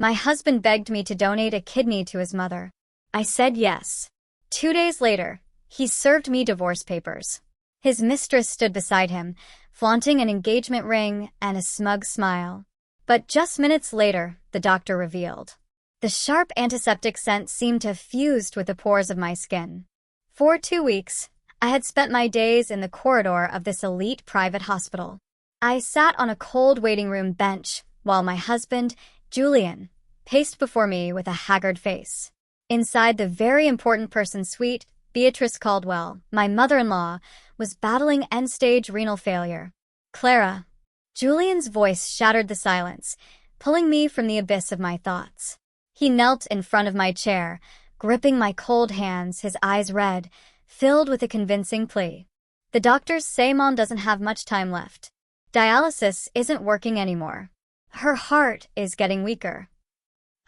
My husband begged me to donate a kidney to his mother. I said yes. 2 days later, he served me divorce papers. His mistress stood beside him, flaunting an engagement ring and a smug smile. But just minutes later, the doctor revealed. The sharp antiseptic scent seemed to have fused with the pores of my skin. For 2 weeks, I had spent my days in the corridor of this elite private hospital. I sat on a cold waiting room bench while my husband, Julian, paced before me with a haggard face. Inside the very important person suite, Beatrice Caldwell, my mother-in-law, was battling end-stage renal failure. Clara. Julian's voice shattered the silence, pulling me from the abyss of my thoughts. He knelt in front of my chair, gripping my cold hands, his eyes red, filled with a convincing plea. The doctors say Mom doesn't have much time left. Dialysis isn't working anymore. Her heart is getting weaker.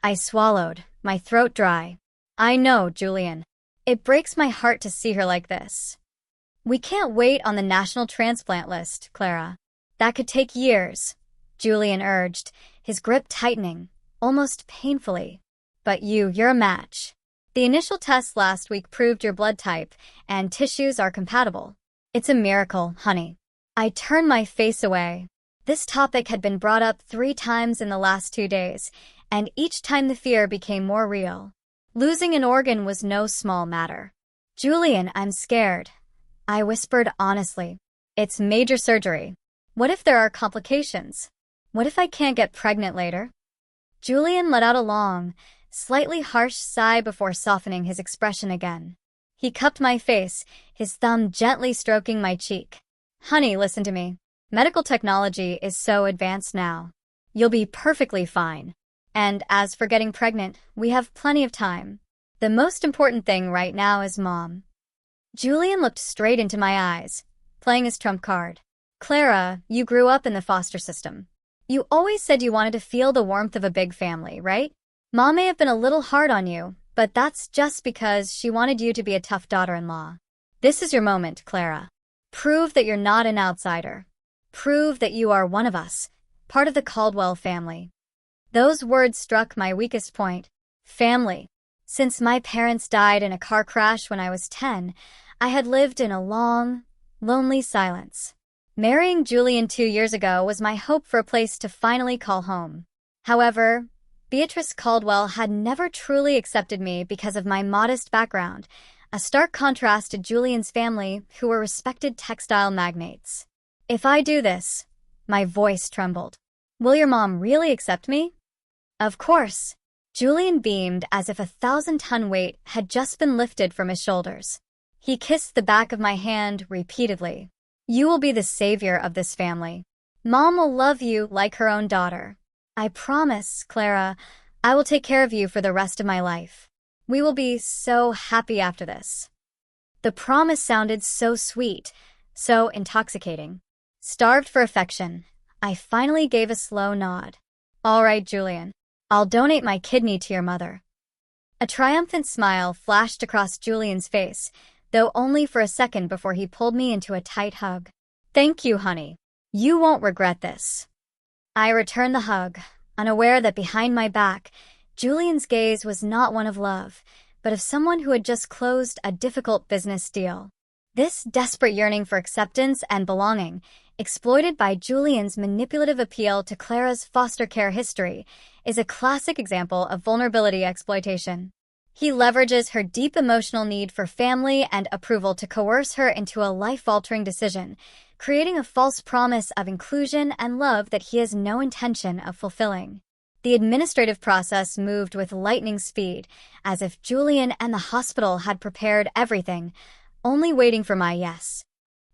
I swallowed, my throat dry. I know, Julian. It breaks my heart to see her like this. We can't wait on the national transplant list, Clara. That could take years, Julian urged, his grip tightening, almost painfully. But you're a match. The initial tests last week proved your blood type and tissues are compatible. It's a miracle, honey. I turned my face away. This topic had been brought up 3 times in the last 2 days, and each time the fear became more real. Losing an organ was no small matter. Julian, I'm scared. I whispered honestly. It's major surgery. What if there are complications? What if I can't get pregnant later? Julian let out a long, slightly harsh sigh before softening his expression again. He cupped my face, his thumb gently stroking my cheek. Honey, listen to me. Medical technology is so advanced now. You'll be perfectly fine. And as for getting pregnant, we have plenty of time. The most important thing right now is Mom. Julian looked straight into my eyes, playing his trump card. Clara, you grew up in the foster system. You always said you wanted to feel the warmth of a big family, right? Mom may have been a little hard on you, but that's just because she wanted you to be a tough daughter-in-law. This is your moment, Clara. Prove that you're not an outsider. Prove that you are one of us, part of the Caldwell family. Those words struck my weakest point. Family. Since my parents died in a car crash when I was 10, I had lived in a long, lonely silence. Marrying Julian 2 years ago was my hope for a place to finally call home. However, Beatrice Caldwell had never truly accepted me because of my modest background, a stark contrast to Julian's family, who were respected textile magnates. If I do this, my voice trembled. Will your mom really accept me? Of course. Julian beamed as if a 1,000-ton weight had just been lifted from his shoulders. He kissed the back of my hand repeatedly. You will be the savior of this family. Mom will love you like her own daughter. I promise, Clara, I will take care of you for the rest of my life. We will be so happy after this. The promise sounded so sweet, so intoxicating. Starved for affection, I finally gave a slow nod. All right, Julian. I'll donate my kidney to your mother. A triumphant smile flashed across Julian's face, though only for a second before he pulled me into a tight hug. Thank you, honey. You won't regret this. I returned the hug, unaware that behind my back, Julian's gaze was not one of love, but of someone who had just closed a difficult business deal. This desperate yearning for acceptance and belonging, exploited by Julian's manipulative appeal to Clara's foster care history, is a classic example of vulnerability exploitation. He leverages her deep emotional need for family and approval to coerce her into a life-altering decision, creating a false promise of inclusion and love that he has no intention of fulfilling. The administrative process moved with lightning speed, as if Julian and the hospital had prepared everything, only waiting for my yes.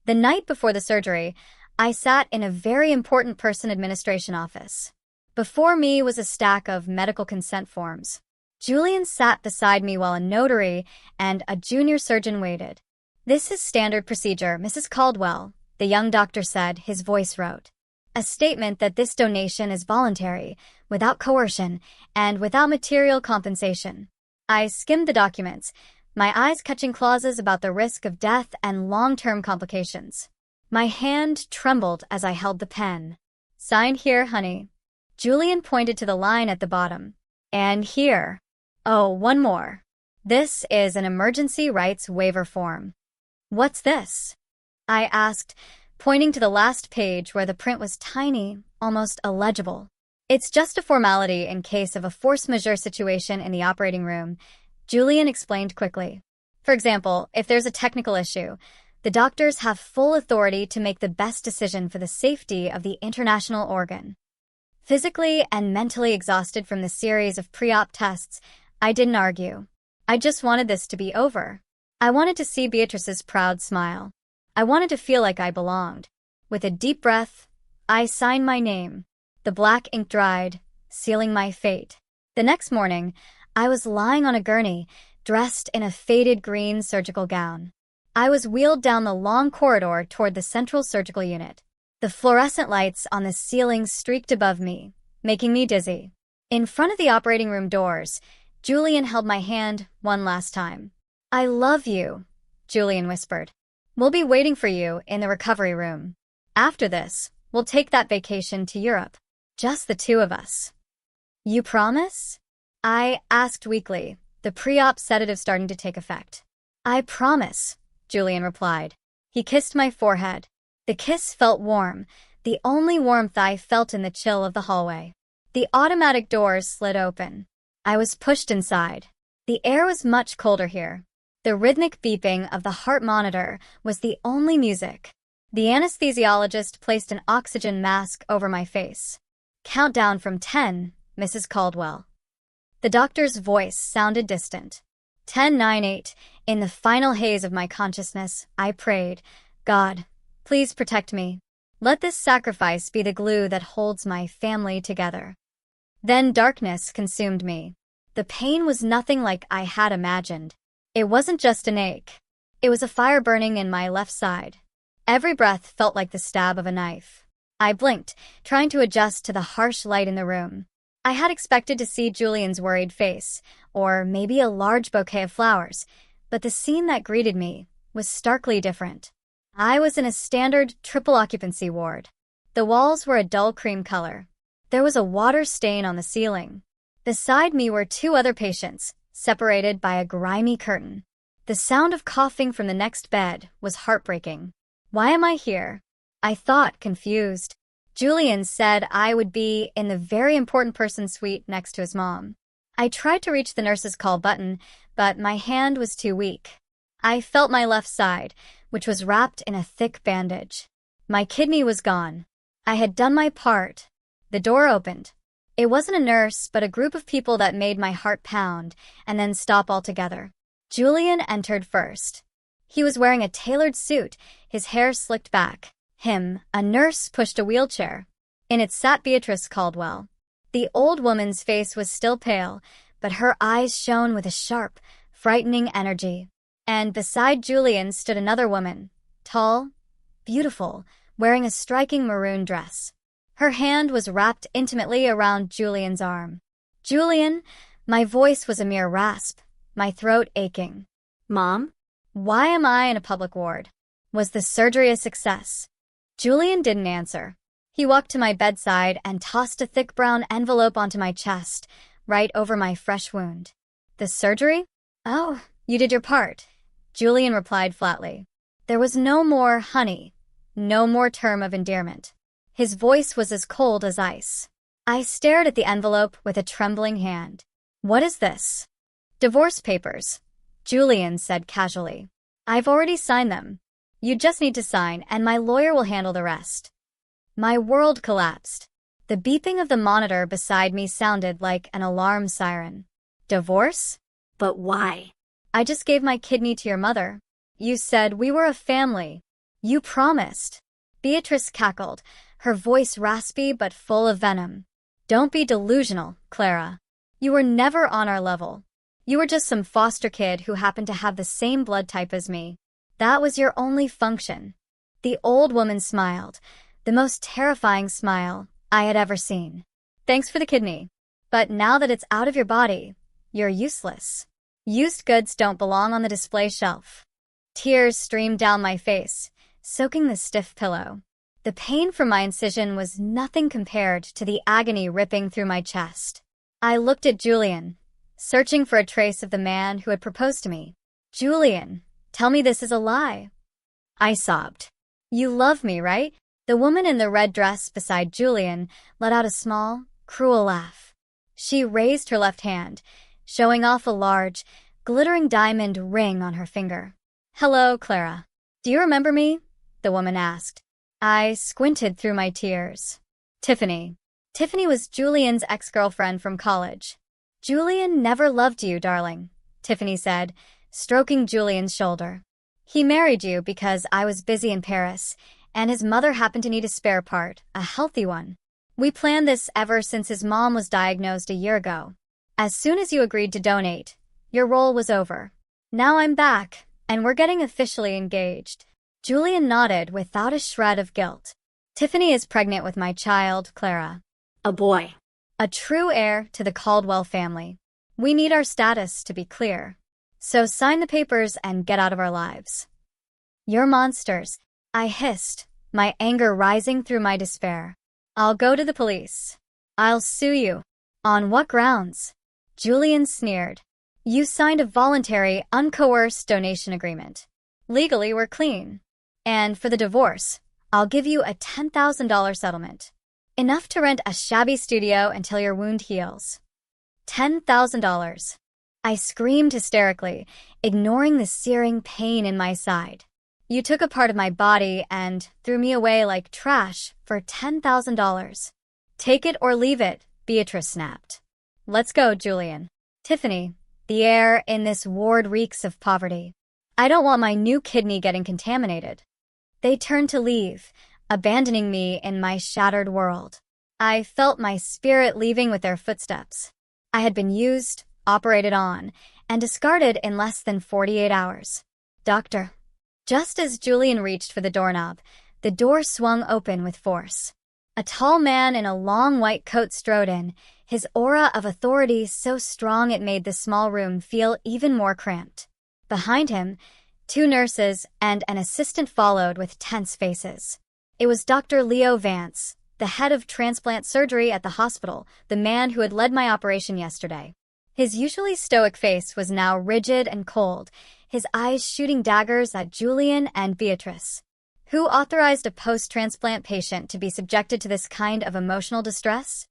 The night before the surgery, I sat in a very important person administration office. Before me was a stack of medical consent forms. Julian sat beside me while a notary and a junior surgeon waited. This is standard procedure, Mrs. Caldwell, the young doctor said, his voice wrote. A statement that this donation is voluntary, without coercion, and without material compensation. I skimmed the documents, my eyes catching clauses about the risk of death and long-term complications. My hand trembled as I held the pen. Signed here, honey. Julian pointed to the line at the bottom. And here. Oh, one more. This is an emergency rights waiver form. What's this? I asked, pointing to the last page where the print was tiny, almost illegible. It's just a formality in case of a force majeure situation in the operating room, Julian explained quickly. For example, if there's a technical issue, the doctors have full authority to make the best decision for the safety of the international organ. Physically and mentally exhausted from the series of pre-op tests, I didn't argue. I just wanted this to be over. I wanted to see Beatrice's proud smile. I wanted to feel like I belonged. With a deep breath, I signed my name. The black ink dried, sealing my fate. The next morning, I was lying on a gurney, dressed in a faded green surgical gown. I was wheeled down the long corridor toward the central surgical unit. The fluorescent lights on the ceiling streaked above me, making me dizzy. In front of the operating room doors, Julian held my hand one last time. "I love you," Julian whispered. "We'll be waiting for you in the recovery room. After this, we'll take that vacation to Europe. Just the two of us." "You promise?" I asked weakly, the pre-op sedative starting to take effect. "I promise," Julian replied. He kissed my forehead. The kiss felt warm, the only warmth I felt in the chill of the hallway. The automatic doors slid open. I was pushed inside. The air was much colder here. The rhythmic beeping of the heart monitor was the only music. The anesthesiologist placed an oxygen mask over my face. "Countdown from 10, Mrs. Caldwell." The doctor's voice sounded distant. 10, 9, 8. In the final haze of my consciousness, I prayed, "God, please protect me. Let this sacrifice be the glue that holds my family together." Then darkness consumed me. The pain was nothing like I had imagined. It wasn't just an ache. It was a fire burning in my left side. Every breath felt like the stab of a knife. I blinked, trying to adjust to the harsh light in the room. I had expected to see Julian's worried face, or maybe a large bouquet of flowers, but the scene that greeted me was starkly different. I was in a standard triple occupancy ward. The walls were a dull cream color. There was a water stain on the ceiling. Beside me were two other patients, separated by a grimy curtain. The sound of coughing from the next bed was heartbreaking. Why am I here? I thought, confused. Julian said I would be in the very important person suite next to his mom. I tried to reach the nurse's call button, but my hand was too weak. I felt my left side, which was wrapped in a thick bandage. My kidney was gone. I had done my part. The door opened. It wasn't a nurse, but a group of people that made my heart pound and then stop altogether. Julian entered first. He was wearing a tailored suit, his hair slicked back. A nurse pushed a wheelchair. In it sat Beatrice Caldwell. The old woman's face was still pale, but her eyes shone with a sharp, frightening energy. And beside Julian stood another woman, tall, beautiful, wearing a striking maroon dress. Her hand was wrapped intimately around Julian's arm. "Julian," my voice was a mere rasp, my throat aching. "Mom? Why am I in a public ward? Was the surgery a success?" Julian didn't answer. He walked to my bedside and tossed a thick brown envelope onto my chest, right over my fresh wound. "The surgery? Oh, you did your part," Julian replied flatly. There was no more honey, no more term of endearment. His voice was as cold as ice. I stared at the envelope with a trembling hand. "What is this?" "Divorce papers," Julian said casually. "I've already signed them. You just need to sign, and my lawyer will handle the rest." My world collapsed. The beeping of the monitor beside me sounded like an alarm siren. "Divorce? But why?" "I just gave my kidney to your mother. You said we were a family. You promised." Beatrice cackled, her voice raspy but full of venom. "Don't be delusional, Clara. You were never on our level. You were just some foster kid who happened to have the same blood type as me. That was your only function." The old woman smiled, the most terrifying smile I had ever seen. "Thanks for the kidney. But now that it's out of your body, you're useless. Used goods don't belong on the display shelf." Tears streamed down my face, soaking the stiff pillow. The pain from my incision was nothing compared to the agony ripping through my chest. I looked at Julian, searching for a trace of the man who had proposed to me. Julian, tell me this is a lie. I sobbed. You love me, right? The woman in the red dress beside Julian let out a small, cruel laugh. She raised her left hand, showing off a large, glittering diamond ring on her finger. Hello, Clara. Do you remember me? The woman asked. I squinted through my tears. Tiffany. Tiffany was Julian's ex-girlfriend from college. Julian never loved you, darling, Tiffany said, stroking Julian's shoulder. He married you because I was busy in Paris, and his mother happened to need a spare part, a healthy one. We planned this ever since his mom was diagnosed a year ago. As soon as you agreed to donate, your role was over. Now I'm back, and we're getting officially engaged. Julian nodded without a shred of guilt. Tiffany is pregnant with my child, Clara. A boy. A true heir to the Caldwell family. We need our status to be clear. So sign the papers and get out of our lives. You're monsters, I hissed, my anger rising through my despair. I'll go to the police. I'll sue you. On what grounds? Julian sneered. You signed a voluntary, uncoerced donation agreement. Legally, we're clean. And for the divorce, I'll give you a $10,000 settlement. Enough to rent a shabby studio until your wound heals. $10,000. I screamed hysterically, ignoring the searing pain in my side. You took a part of my body and threw me away like trash for $10,000. Take it or leave it, Beatrice snapped. Let's go, Julian. Tiffany, the air in this ward reeks of poverty. I don't want my new kidney getting contaminated. They turned to leave, abandoning me in my shattered world. I felt my spirit leaving with their footsteps. I had been used, operated on, and discarded in less than 48 hours. Doctor. Just as Julian reached for the doorknob, the door swung open with force. A tall man in a long white coat strode in, his aura of authority so strong it made the small room feel even more cramped. Behind him, 2 nurses and an assistant followed with tense faces. It was Dr. Leo Vance, the head of transplant surgery at the hospital, the man who had led my operation yesterday. His usually stoic face was now rigid and cold, his eyes shooting daggers at Julian and Beatrice. Who authorized a post-transplant patient to be subjected to this kind of emotional distress?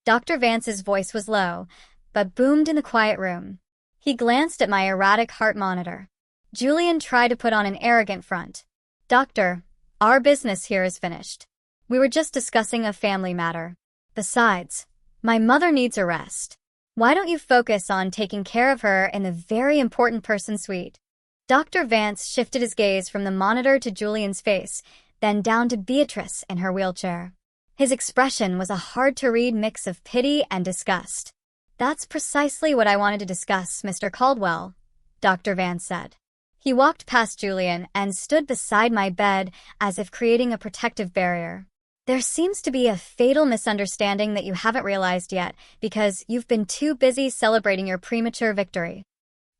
Dr. Vance's voice was low, but boomed in the quiet room. He glanced at my erratic heart monitor. Julian tried to put on an arrogant front. Doctor, our business here is finished. We were just discussing a family matter. Besides, my mother needs a rest. Why don't you focus on taking care of her in the very important person suite? Dr. Vance shifted his gaze from the monitor to Julian's face, then down to Beatrice in her wheelchair. His expression was a hard-to-read mix of pity and disgust. That's precisely what I wanted to discuss, Mr. Caldwell, Dr. Vance said. He walked past Julian and stood beside my bed as if creating a protective barrier. There seems to be a fatal misunderstanding that you haven't realized yet because you've been too busy celebrating your premature victory.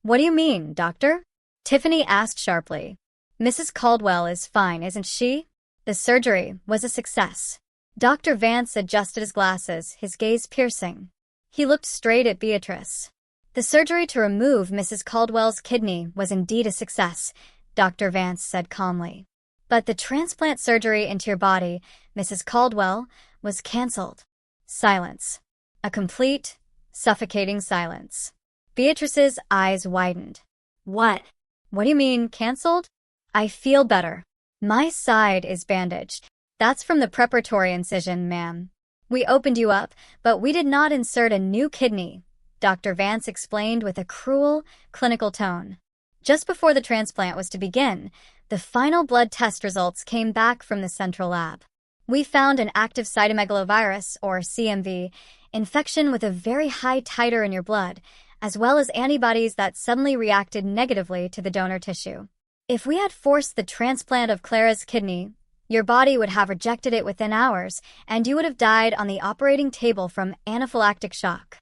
What do you mean, Doctor? Tiffany asked sharply. Mrs. Caldwell is fine, isn't she? The surgery was a success. Dr. Vance adjusted his glasses, his gaze piercing. He looked straight at Beatrice. The surgery to remove Mrs. Caldwell's kidney was indeed a success, Dr. Vance said calmly. But the transplant surgery into your body, Mrs. Caldwell, was canceled. Silence. A complete, suffocating silence. Beatrice's eyes widened. What? What do you mean, canceled? I feel better. My side is bandaged. That's from the preparatory incision, ma'am. We opened you up, but we did not insert a new kidney, Dr. Vance explained with a cruel, clinical tone. Just before the transplant was to begin, the final blood test results came back from the central lab. We found an active cytomegalovirus, or CMV, infection with a very high titer in your blood, as well as antibodies that suddenly reacted negatively to the donor tissue. If we had forced the transplant of Clara's kidney, your body would have rejected it within hours, and you would have died on the operating table from anaphylactic shock.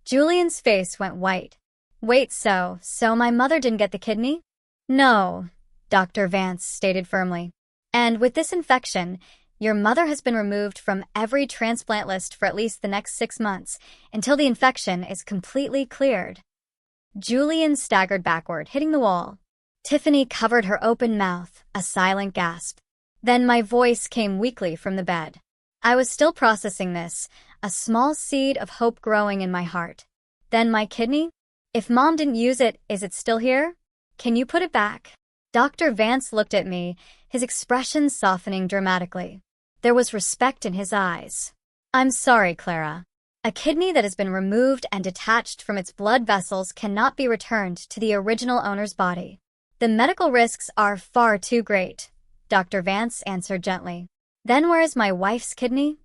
Julian's face went white. Wait, so my mother didn't get the kidney? No, Dr. Vance stated firmly. And with this infection, Your mother has been removed from every transplant list for at least the next 6 months, until the infection is completely cleared. Julian staggered backward, hitting the wall. Tiffany covered her open mouth, a silent gasp. Then my voice came weakly from the bed. I was still processing this, a small seed of hope growing in my heart. Then my kidney? If Mom didn't use it, is it still here? Can you put it back? Dr. Vance looked at me, his expression softening dramatically. There was respect in his eyes. I'm sorry, Clara. A kidney that has been removed and detached from its blood vessels cannot be returned to the original owner's body. The medical risks are far too great, Dr. Vance answered gently. Then where is my wife's kidney?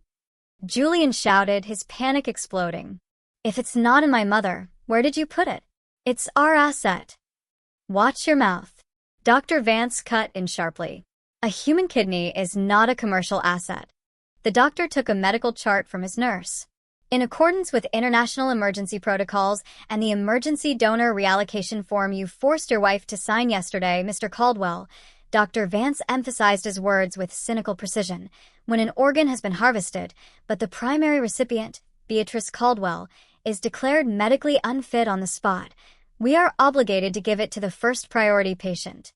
Julian shouted, his panic exploding. If it's not in my mother, where did you put it? It's our asset. Watch your mouth. Dr. Vance cut in sharply. A human kidney is not a commercial asset. The doctor took a medical chart from his nurse. In accordance with international emergency protocols and the emergency donor reallocation form you forced your wife to sign yesterday, Mr. Caldwell, Dr. Vance emphasized his words with cynical precision. When an organ has been harvested, but the primary recipient, Beatrice Caldwell, is declared medically unfit on the spot, we are obligated to give it to the first priority patient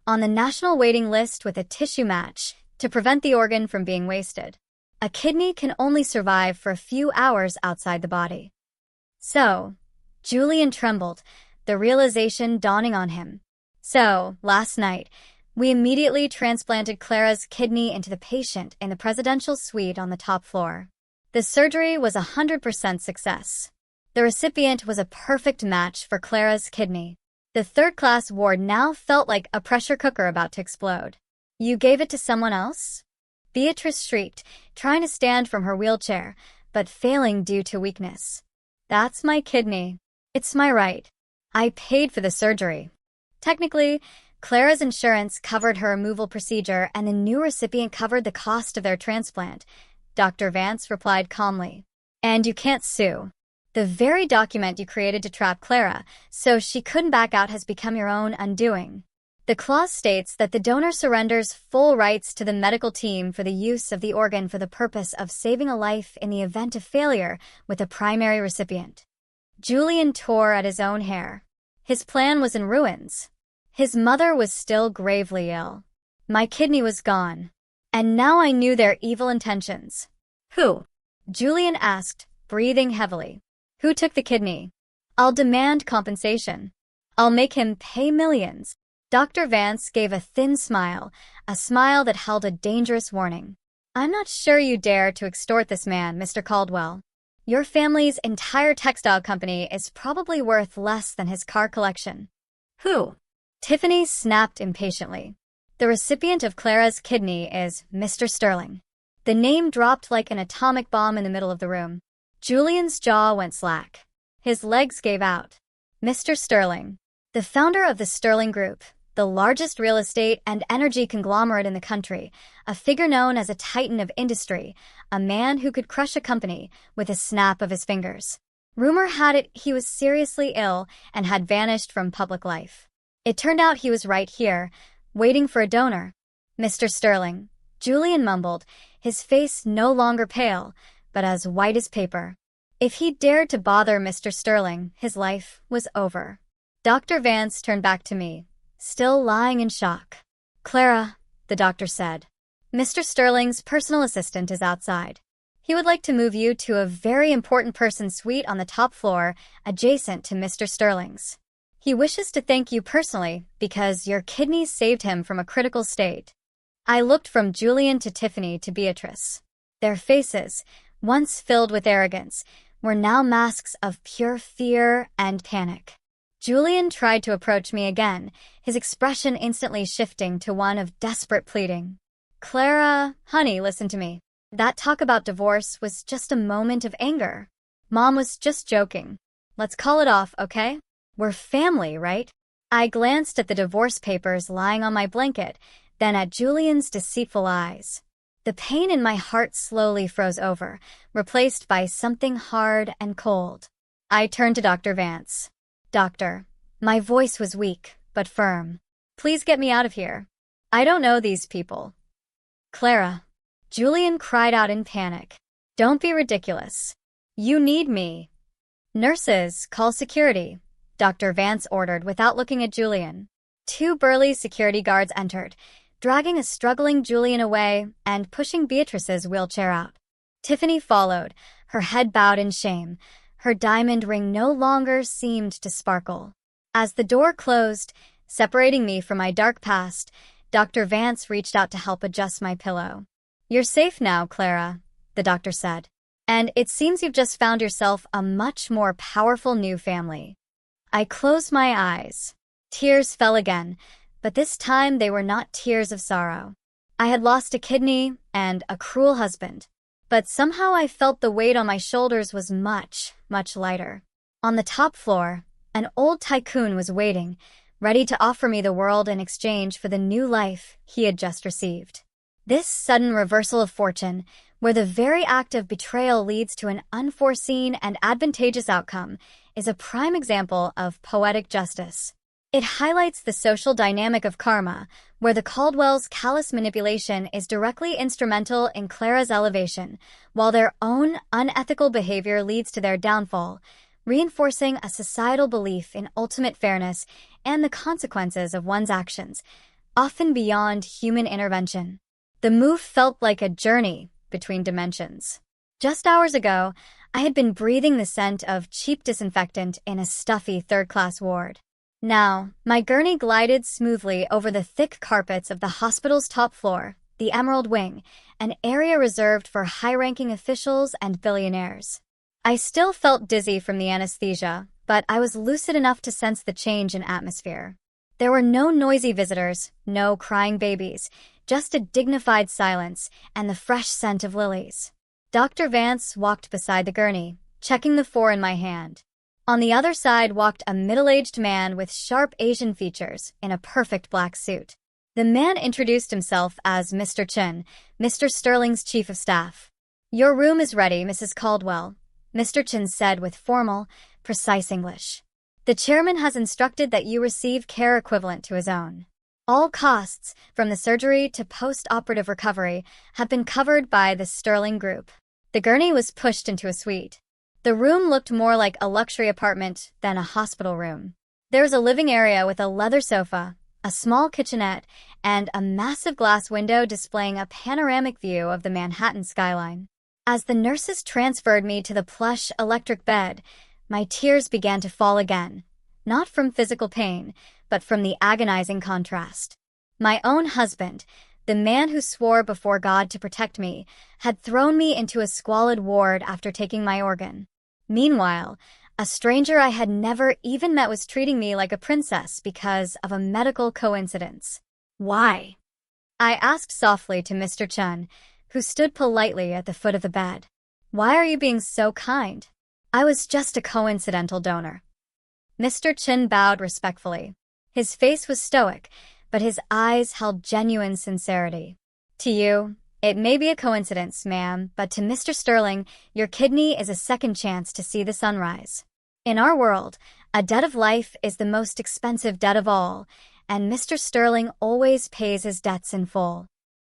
on the national waiting list with a tissue match to prevent the organ from being wasted. A kidney can only survive for a few hours outside the body. So, Julian trembled, the realization dawning on him. So, last night, we immediately transplanted Clara's kidney into the patient in the presidential suite on the top floor. The surgery was 100% success. The recipient was a perfect match for Clara's kidney. The third-class ward now felt like a pressure cooker about to explode. You gave it to someone else? Beatrice shrieked, trying to stand from her wheelchair, but failing due to weakness. That's my kidney. It's my right. I paid for the surgery. Technically, Clara's insurance covered her removal procedure and the new recipient covered the cost of their transplant, Dr. Vance replied calmly. And you can't sue. The very document you created to trap Clara, so she couldn't back out, has become your own undoing. The clause states that the donor surrenders full rights to the medical team for the use of the organ for the purpose of saving a life in the event of failure with a primary recipient. Julian tore at his own hair. His plan was in ruins. His mother was still gravely ill. My kidney was gone. And now I knew their evil intentions. Who? Julian asked, breathing heavily. Who took the kidney? I'll demand compensation. I'll make him pay millions. Dr. Vance gave a thin smile, a smile that held a dangerous warning. I'm not sure you dare to extort this man, Mr. Caldwell. Your family's entire textile company is probably worth less than his car collection. Who? Tiffany snapped impatiently. The recipient of Clara's kidney is Mr. Sterling. The name dropped like an atomic bomb in the middle of the room. Julian's jaw went slack. His legs gave out. Mr. Sterling, the founder of the Sterling Group, the largest real estate and energy conglomerate in the country, a figure known as a titan of industry, a man who could crush a company with a snap of his fingers. Rumor had it he was seriously ill and had vanished from public life. It turned out he was right here, waiting for a donor. Mr. Sterling, Julian mumbled, his face no longer pale, but as white as paper. If he dared to bother Mr. Sterling, his life was over. Dr. Vance turned back to me, still lying in shock. Clara, the doctor said, Mr. Sterling's personal assistant is outside. He would like to move you to a very important person's suite on the top floor, adjacent to Mr. Sterling's. He wishes to thank you personally because your kidney saved him from a critical state. I looked from Julian to Tiffany to Beatrice. Their faces, once filled with arrogance, were now masks of pure fear and panic. Julian tried to approach me again, his expression instantly shifting to one of desperate pleading. Clara, honey, listen to me. That talk about divorce was just a moment of anger. Mom was just joking. Let's call it off, okay? We're family, right? I glanced at the divorce papers lying on my blanket, then at Julian's deceitful eyes. The pain in my heart slowly froze over, replaced by something hard and cold. I turned to Dr. Vance. Doctor, my voice was weak, but firm. Please get me out of here. I don't know these people. Clara. Julian cried out in panic. Don't be ridiculous. You need me. Nurses, call security, Dr. Vance ordered without looking at Julian. 2 burly security guards entered, dragging a struggling Julian away and pushing Beatrice's wheelchair out. Tiffany followed, her head bowed in shame. Her diamond ring no longer seemed to sparkle. As the door closed, separating me from my dark past, Dr. Vance reached out to help adjust my pillow. You're safe now, Clara, the doctor said. And it seems you've just found yourself a much more powerful new family. I closed my eyes. Tears fell again, but this time they were not tears of sorrow. I had lost a kidney and a cruel husband, but somehow I felt the weight on my shoulders was much, much lighter. On the top floor, an old tycoon was waiting, ready to offer me the world in exchange for the new life he had just received. This sudden reversal of fortune, where the very act of betrayal leads to an unforeseen and advantageous outcome, is a prime example of poetic justice. It highlights the social dynamic of karma, where the Caldwells' callous manipulation is directly instrumental in Clara's elevation, while their own unethical behavior leads to their downfall, reinforcing a societal belief in ultimate fairness and the consequences of one's actions, often beyond human intervention. The move felt like a journey between dimensions. Just hours ago, I had been breathing the scent of cheap disinfectant in a stuffy third-class ward. Now, my gurney glided smoothly over the thick carpets of the hospital's top floor, the Emerald Wing, an area reserved for high-ranking officials and billionaires. I still felt dizzy from the anesthesia, but I was lucid enough to sense the change in atmosphere. There were no noisy visitors, no crying babies, just a dignified silence and the fresh scent of lilies. Dr. Vance walked beside the gurney, checking the 4 in my hand. On the other side walked a middle-aged man with sharp Asian features in a perfect black suit. The man introduced himself as Mr. Chen, Mr. Sterling's chief of staff. Your room is ready, Mrs. Caldwell, Mr. Chen said with formal, precise English. The chairman has instructed that you receive care equivalent to his own. All costs, from the surgery to post-operative recovery, have been covered by the Sterling Group. The gurney was pushed into a suite. The room looked more like a luxury apartment than a hospital room. There was a living area with a leather sofa, a small kitchenette, and a massive glass window displaying a panoramic view of the Manhattan skyline. As the nurses transferred me to the plush electric bed, my tears began to fall again, not from physical pain, but from the agonizing contrast. My own husband, the man who swore before God to protect me, had thrown me into a squalid ward after taking my organ. Meanwhile, a stranger I had never even met was treating me like a princess because of a medical coincidence. Why? I asked softly to Mr. Chen, who stood politely at the foot of the bed. Why are you being so kind? I was just a coincidental donor. Mr. Chen bowed respectfully. His face was stoic, but his eyes held genuine sincerity. To you, it may be a coincidence, ma'am, but to Mr. Sterling, your kidney is a second chance to see the sunrise. In our world, a debt of life is the most expensive debt of all, and Mr. Sterling always pays his debts in full.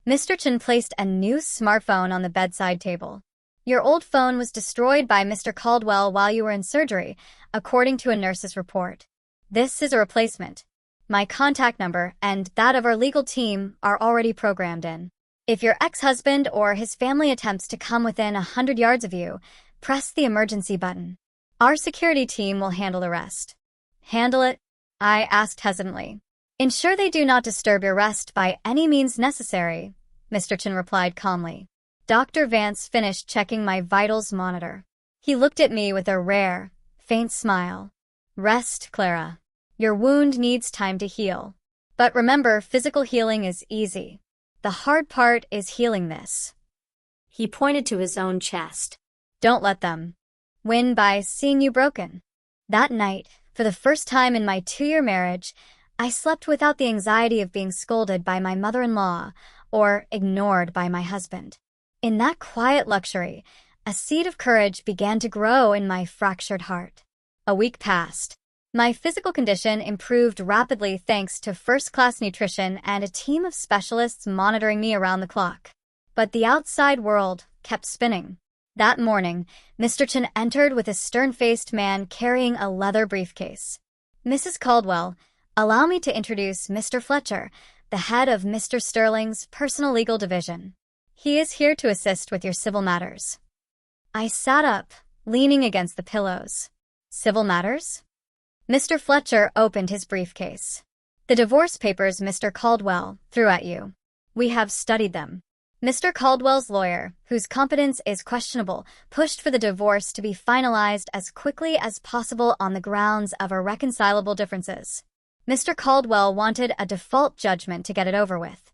Mr. Chen placed a new smartphone on the bedside table. Your old phone was destroyed by Mr. Caldwell while you were in surgery, according to a nurse's report. This is a replacement. My contact number and that of our legal team are already programmed in. If your ex-husband or his family attempts to come within 100 yards of you, press the emergency button. Our security team will handle the rest. Handle it? I asked hesitantly. Ensure they do not disturb your rest by any means necessary, Mr. Chen replied calmly. Dr. Vance finished checking my vitals monitor. He looked at me with a rare, faint smile. Rest, Clara. Your wound needs time to heal. But remember, physical healing is easy. The hard part is healing this. He pointed to his own chest. Don't let them win by seeing you broken. That night, for the first time in my 2-year marriage, I slept without the anxiety of being scolded by my mother-in-law or ignored by my husband. In that quiet luxury, a seed of courage began to grow in my fractured heart. A week passed. My physical condition improved rapidly thanks to first-class nutrition and a team of specialists monitoring me around the clock. But the outside world kept spinning. That morning, Mr. Chen entered with a stern-faced man carrying a leather briefcase. "Mrs. Caldwell, allow me to introduce Mr. Fletcher, the head of Mr. Sterling's personal legal division. He is here to assist with your civil matters." I sat up, leaning against the pillows. Civil matters? Mr. Fletcher opened his briefcase. "The divorce papers Mr. Caldwell threw at you. We have studied them." Mr. Caldwell's lawyer, whose competence is questionable, pushed for the divorce to be finalized as quickly as possible on the grounds of irreconcilable differences. Mr. Caldwell wanted a default judgment to get it over with.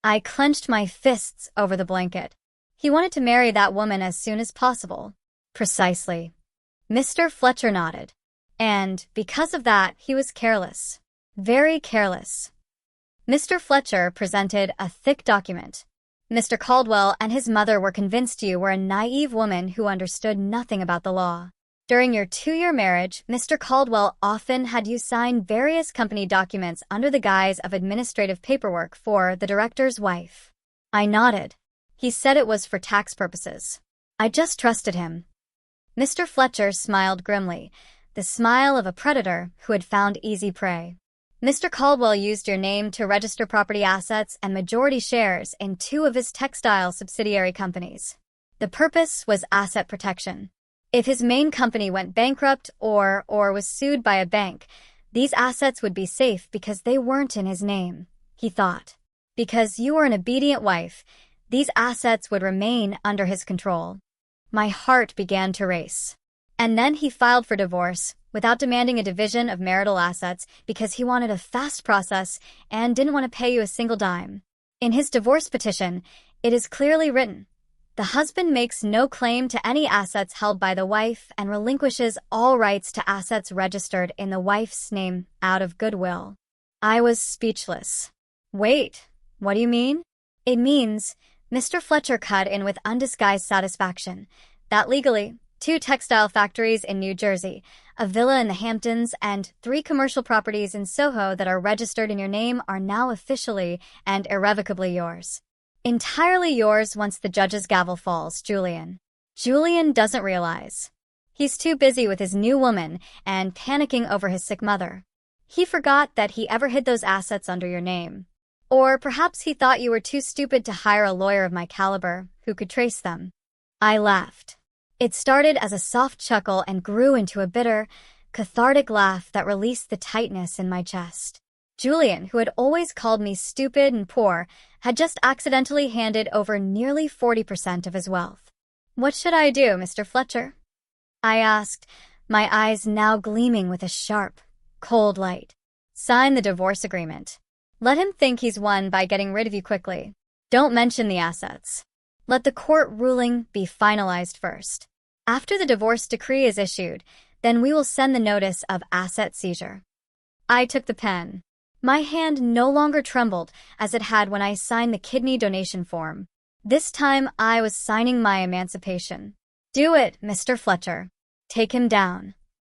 I clenched my fists over the blanket. He wanted to marry that woman as soon as possible. Precisely. Mr. Fletcher nodded. And because of that, he was careless. Very careless. Mr. Fletcher presented a thick document. "Mr. Caldwell and his mother were convinced you were a naive woman who understood nothing about the law. During your 2-year marriage, Mr. Caldwell often had you sign various company documents under the guise of administrative paperwork for the director's wife." I nodded. He said it was for tax purposes. I just trusted him. Mr. Fletcher smiled grimly, the smile of a predator who had found easy prey. "Mr. Caldwell used your name to register property assets and majority shares in 2 of his textile subsidiary companies. The purpose was asset protection. If his main company went bankrupt or was sued by a bank, these assets would be safe because they weren't in his name," he thought. "Because you were an obedient wife, these assets would remain under his control." My heart began to race. And then he filed for divorce without demanding a division of marital assets because he wanted a fast process and didn't want to pay you a single dime. In his divorce petition, it is clearly written, "The husband makes no claim to any assets held by the wife and relinquishes all rights to assets registered in the wife's name out of goodwill." I was speechless. "Wait, what do you mean?" "It means," Mr. Fletcher cut in with undisguised satisfaction, "that legally, 2 textile factories in New Jersey, a villa in the Hamptons, and 3 commercial properties in Soho that are registered in your name are now officially and irrevocably yours. Entirely yours once the judge's gavel falls, Julian." Julian doesn't realize. He's too busy with his new woman and panicking over his sick mother. He forgot that he ever hid those assets under your name. Or perhaps he thought you were too stupid to hire a lawyer of my caliber who could trace them. I laughed. It started as a soft chuckle and grew into a bitter, cathartic laugh that released the tightness in my chest. Julian, who had always called me stupid and poor, had just accidentally handed over nearly 40% of his wealth. "What should I do, Mr. Fletcher?" I asked, my eyes now gleaming with a sharp, cold light. "Sign the divorce agreement. Let him think he's won by getting rid of you quickly. Don't mention the assets. Let the court ruling be finalized first. After the divorce decree is issued, then we will send the notice of asset seizure." I took the pen. My hand no longer trembled as it had when I signed the kidney donation form. This time I was signing my emancipation. "Do it, Mr. Fletcher. Take him down."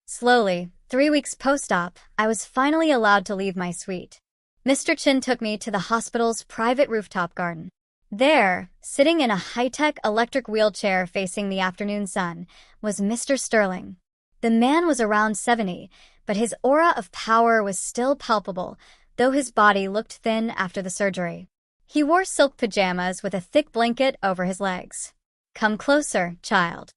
Slowly, 3 weeks post-op, I was finally allowed to leave my suite. Mr. Chin took me to the hospital's private rooftop garden. There, sitting in a high-tech electric wheelchair facing the afternoon sun, was Mr. Sterling. The man was around 70, but his aura of power was still palpable, though his body looked thin after the surgery. He wore silk pajamas with a thick blanket over his legs. "Come closer, child."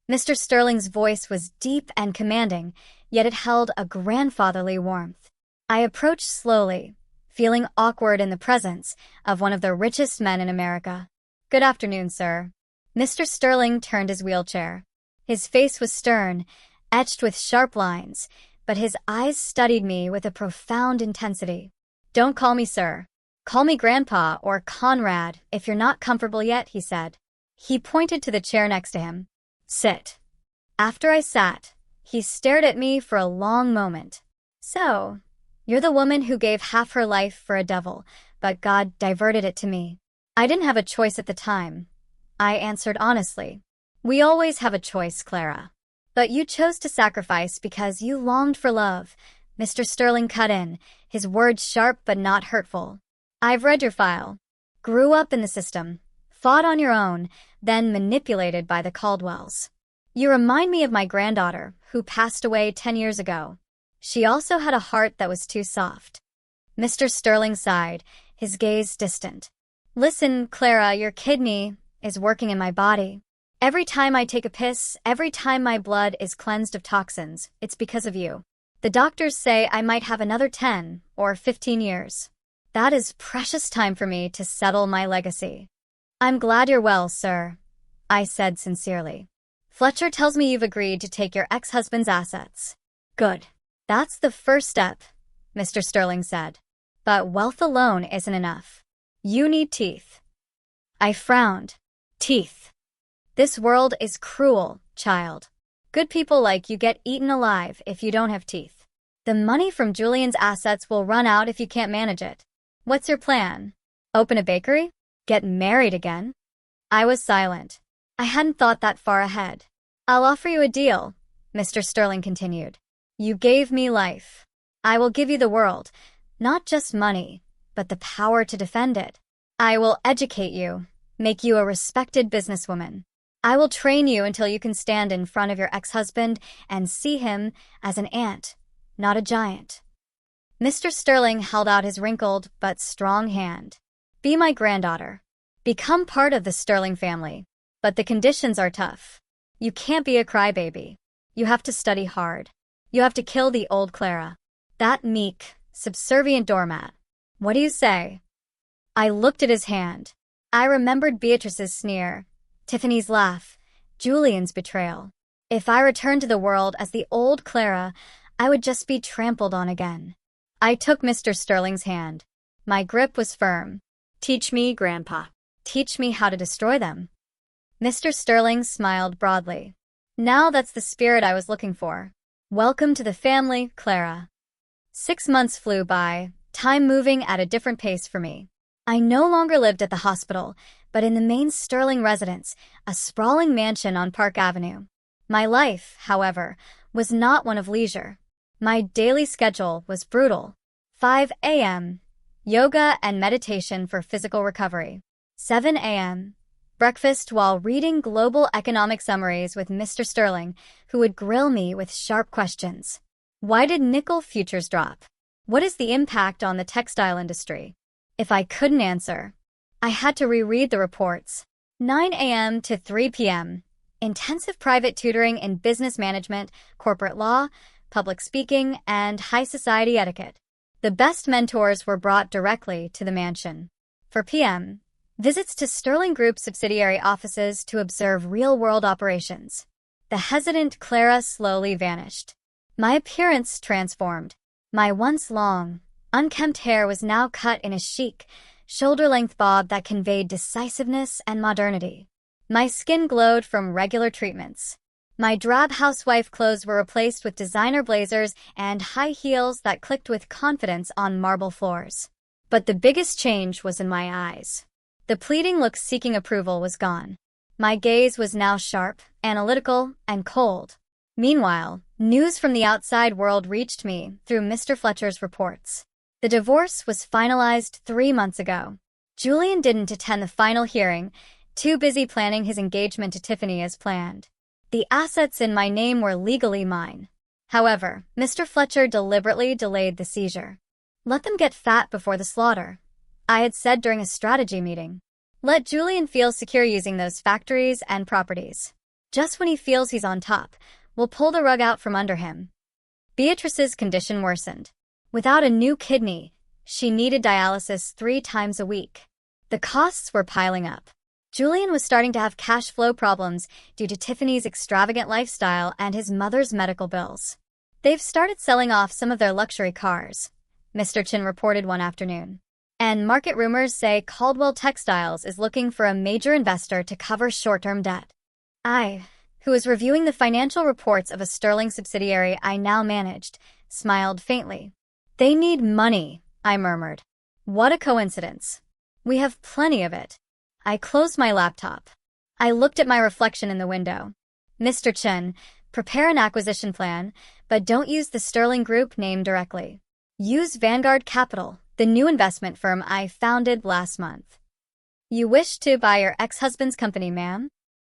Mr. Sterling's voice was deep and commanding, yet it held a grandfatherly warmth. I approached slowly, feeling awkward in the presence of one of the richest men in America. "Good afternoon, sir." Mr. Sterling turned his wheelchair. His face was stern, etched with sharp lines, but his eyes studied me with a profound intensity. "Don't call me sir. Call me Grandpa or Conrad if you're not comfortable yet," he said. He pointed to the chair next to him. "Sit." After I sat, he stared at me for a long moment. "So, you're the woman who gave half her life for a devil, but God diverted it to me." I didn't have a choice at the time. I answered honestly. "We always have a choice, Clara. But you chose to sacrifice because you longed for love." Mr. Sterling cut in, his words sharp but not hurtful. "I've read your file. Grew up in the system. Fought on your own, then manipulated by the Caldwells. You remind me of my granddaughter, who passed away 10 years ago. She also had a heart that was too soft. Mr. Sterling sighed, his gaze distant. Listen, Clara, your kidney is working in my body. Every time I take a piss, every time my blood is cleansed of toxins, it's because of you. The doctors say I might have another 10 or 15 years. That is precious time for me to settle my legacy. I'm glad you're well, sir, I said sincerely. Fletcher tells me you've agreed to take your ex-husband's assets. Good. That's the first step, Mr. Sterling said. But wealth alone isn't enough. You need teeth. I frowned. Teeth. This world is cruel, child. Good people like you get eaten alive if you don't have teeth. The money from Julian's assets will run out if you can't manage it. What's your plan? Open a bakery? Get married again? I was silent. I hadn't thought that far ahead. I'll offer you a deal, Mr. Sterling continued. You gave me life. I will give you the world, not just money, but the power to defend it. I will educate you, make you a respected businesswoman. I will train you until you can stand in front of your ex-husband and see him as an ant, not a giant. Mr. Sterling held out his wrinkled but strong hand. Be my granddaughter. Become part of the Sterling family. But the conditions are tough. You can't be a crybaby. You have to study hard. You have to kill the old Clara. That meek, subservient doormat. What do you say? I looked at his hand. I remembered Beatrice's sneer, Tiffany's laugh, Julian's betrayal. If I returned to the world as the old Clara, I would just be trampled on again. I took Mr. Sterling's hand. My grip was firm. Teach me, Grandpa. Teach me how to destroy them. Mr. Sterling smiled broadly. Now that's the spirit I was looking for. Welcome to the family, Clara. 6 months flew by, time moving at a different pace for me. I no longer lived at the hospital, but in the main Sterling residence, a sprawling mansion on Park Avenue. My life, however, was not one of leisure. My daily schedule was brutal. 5 a.m. Yoga and meditation for physical recovery. 7 a.m. Breakfast while reading global economic summaries with Mr. Sterling, who would grill me with sharp questions. Why did nickel futures drop? What is the impact on the textile industry? If I couldn't answer, I had to reread the reports. 9 a.m. to 3 p.m. Intensive private tutoring in business management, corporate law, public speaking, and high society etiquette. The best mentors were brought directly to the mansion. 4 p.m. Visits to Sterling Group subsidiary offices to observe real-world operations. The hesitant Clara slowly vanished. My appearance transformed. My once long, unkempt hair was now cut in a chic, shoulder-length bob that conveyed decisiveness and modernity. My skin glowed from regular treatments. My drab housewife clothes were replaced with designer blazers and high heels that clicked with confidence on marble floors. But the biggest change was in my eyes. The pleading look seeking approval was gone. My gaze was now sharp, analytical, and cold. Meanwhile, news from the outside world reached me through Mr. Fletcher's reports. The divorce was finalized 3 months ago. Julian didn't attend the final hearing, too busy planning his engagement to Tiffany as planned. The assets in my name were legally mine. However, Mr. Fletcher deliberately delayed the seizure. Let them get fat before the slaughter, I had said during a strategy meeting. Let Julian feel secure using those factories and properties. Just when he feels he's on top, we'll pull the rug out from under him. Beatrice's condition worsened. Without a new kidney, she needed dialysis 3 times a week. The costs were piling up. Julian was starting to have cash flow problems due to Tiffany's extravagant lifestyle and his mother's medical bills. They've started selling off some of their luxury cars, Mr. Chin reported one afternoon. And market rumors say Caldwell Textiles is looking for a major investor to cover short-term debt. I, who was reviewing the financial reports of a Sterling subsidiary I now managed, smiled faintly. They need money, I murmured. What a coincidence. We have plenty of it. I closed my laptop. I looked at my reflection in the window. Mr. Chen, prepare an acquisition plan, but don't use the Sterling Group name directly. Use Vanguard Capital, the new investment firm I founded last month. You wish to buy your ex-husband's company, ma'am?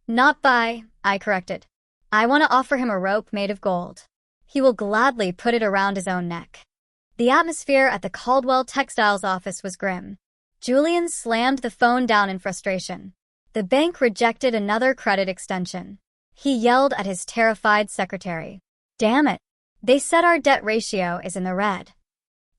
Not buy, I corrected. I want to offer him a rope made of gold. He will gladly put it around his own neck. The atmosphere at the Caldwell Textiles office was grim. Julian slammed the phone down in frustration. The bank rejected another credit extension. He yelled at his terrified secretary. Damn it. They said our debt ratio is in the red.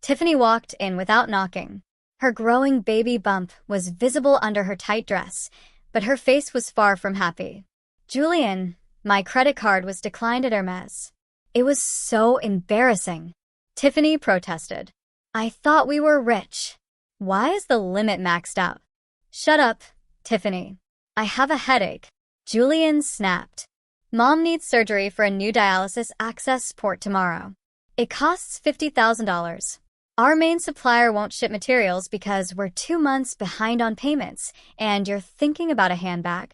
Tiffany walked in without knocking. Her growing baby bump was visible under her tight dress, but her face was far from happy. Julian, my credit card was declined at Hermes. It was so embarrassing. Tiffany protested. I thought we were rich. Why is the limit maxed out? Shut up, Tiffany. I have a headache. Julian snapped. Mom needs surgery for a new dialysis access port tomorrow. It costs $50,000. Our main supplier won't ship materials because we're 2 months behind on payments, and you're thinking about a handbag.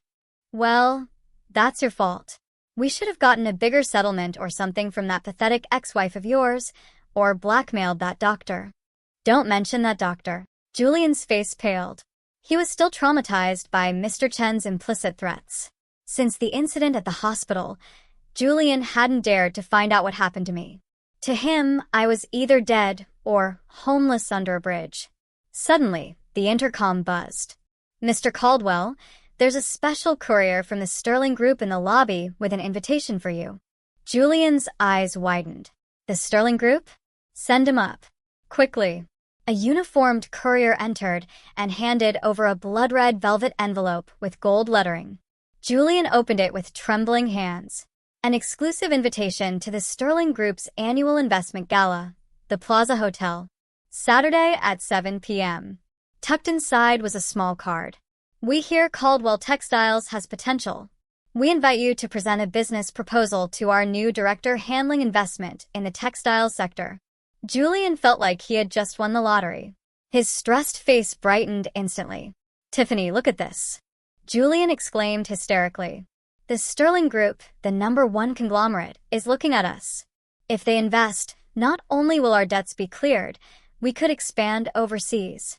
Well, that's your fault. We should have gotten a bigger settlement or something from that pathetic ex-wife of yours, or blackmailed that doctor. Don't mention that doctor. Julian's face paled. He was still traumatized by Mr. Chen's implicit threats. Since the incident at the hospital, Julian hadn't dared to find out what happened to me. To him, I was either dead or homeless under a bridge. Suddenly, the intercom buzzed. Mr. Caldwell, there's a special courier from the Sterling Group in the lobby with an invitation for you. Julian's eyes widened. The Sterling Group? Send him up. Quickly. A uniformed courier entered and handed over a blood-red velvet envelope with gold lettering. Julian opened it with trembling hands. An exclusive invitation to the Sterling Group's annual investment gala, the Plaza Hotel. Saturday at 7 p.m. Tucked inside was a small card. We hear Caldwell Textiles has potential. We invite you to present a business proposal to our new director handling investment in the textile sector. Julian felt like he had just won the lottery. His stressed face brightened instantly. Tiffany, look at this. Julian exclaimed hysterically. The Sterling Group, the #1 conglomerate, is looking at us. If they invest, not only will our debts be cleared, we could expand overseas.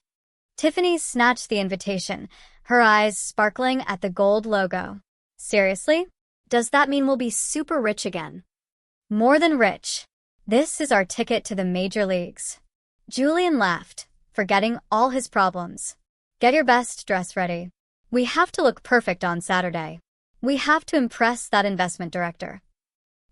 Tiffany snatched the invitation, her eyes sparkling at the gold logo. Seriously? Does that mean we'll be super rich again? More than rich. This is our ticket to the major leagues. Julian laughed, forgetting all his problems. Get your best dress ready. We have to look perfect on Saturday. We have to impress that investment director.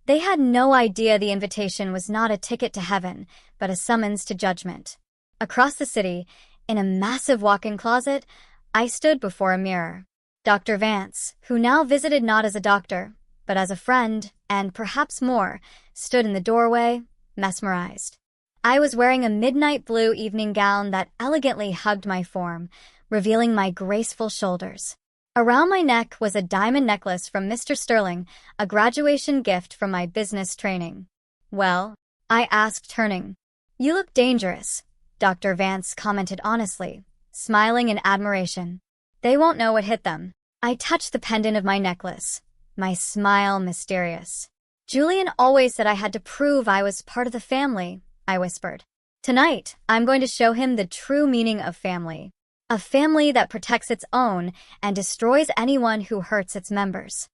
They had no idea the invitation was not a ticket to heaven, but a summons to judgment. Across the city, in a massive walk-in closet, I stood before a mirror. Dr. Vance, who now visited not as a doctor, but as a friend, and perhaps more, stood in the doorway, mesmerized. I was wearing a midnight blue evening gown that elegantly hugged my form, revealing my graceful shoulders. Around my neck was a diamond necklace from Mr. Sterling, a graduation gift from my business training. Well, I asked, turning. You look dangerous, Dr. Vance commented honestly, smiling in admiration. They won't know what hit them. I touched the pendant of my necklace, my smile mysterious. Julian always said I had to prove I was part of the family, I whispered. Tonight, I'm going to show him the true meaning of family. A family that protects its own and destroys anyone who hurts its members.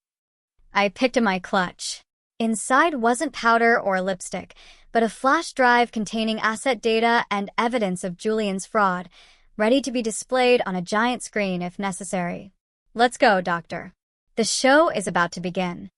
I picked at my clutch. Inside wasn't powder or lipstick, but a flash drive containing asset data and evidence of Julian's fraud, ready to be displayed on a giant screen if necessary. Let's go, Doctor. The show is about to begin.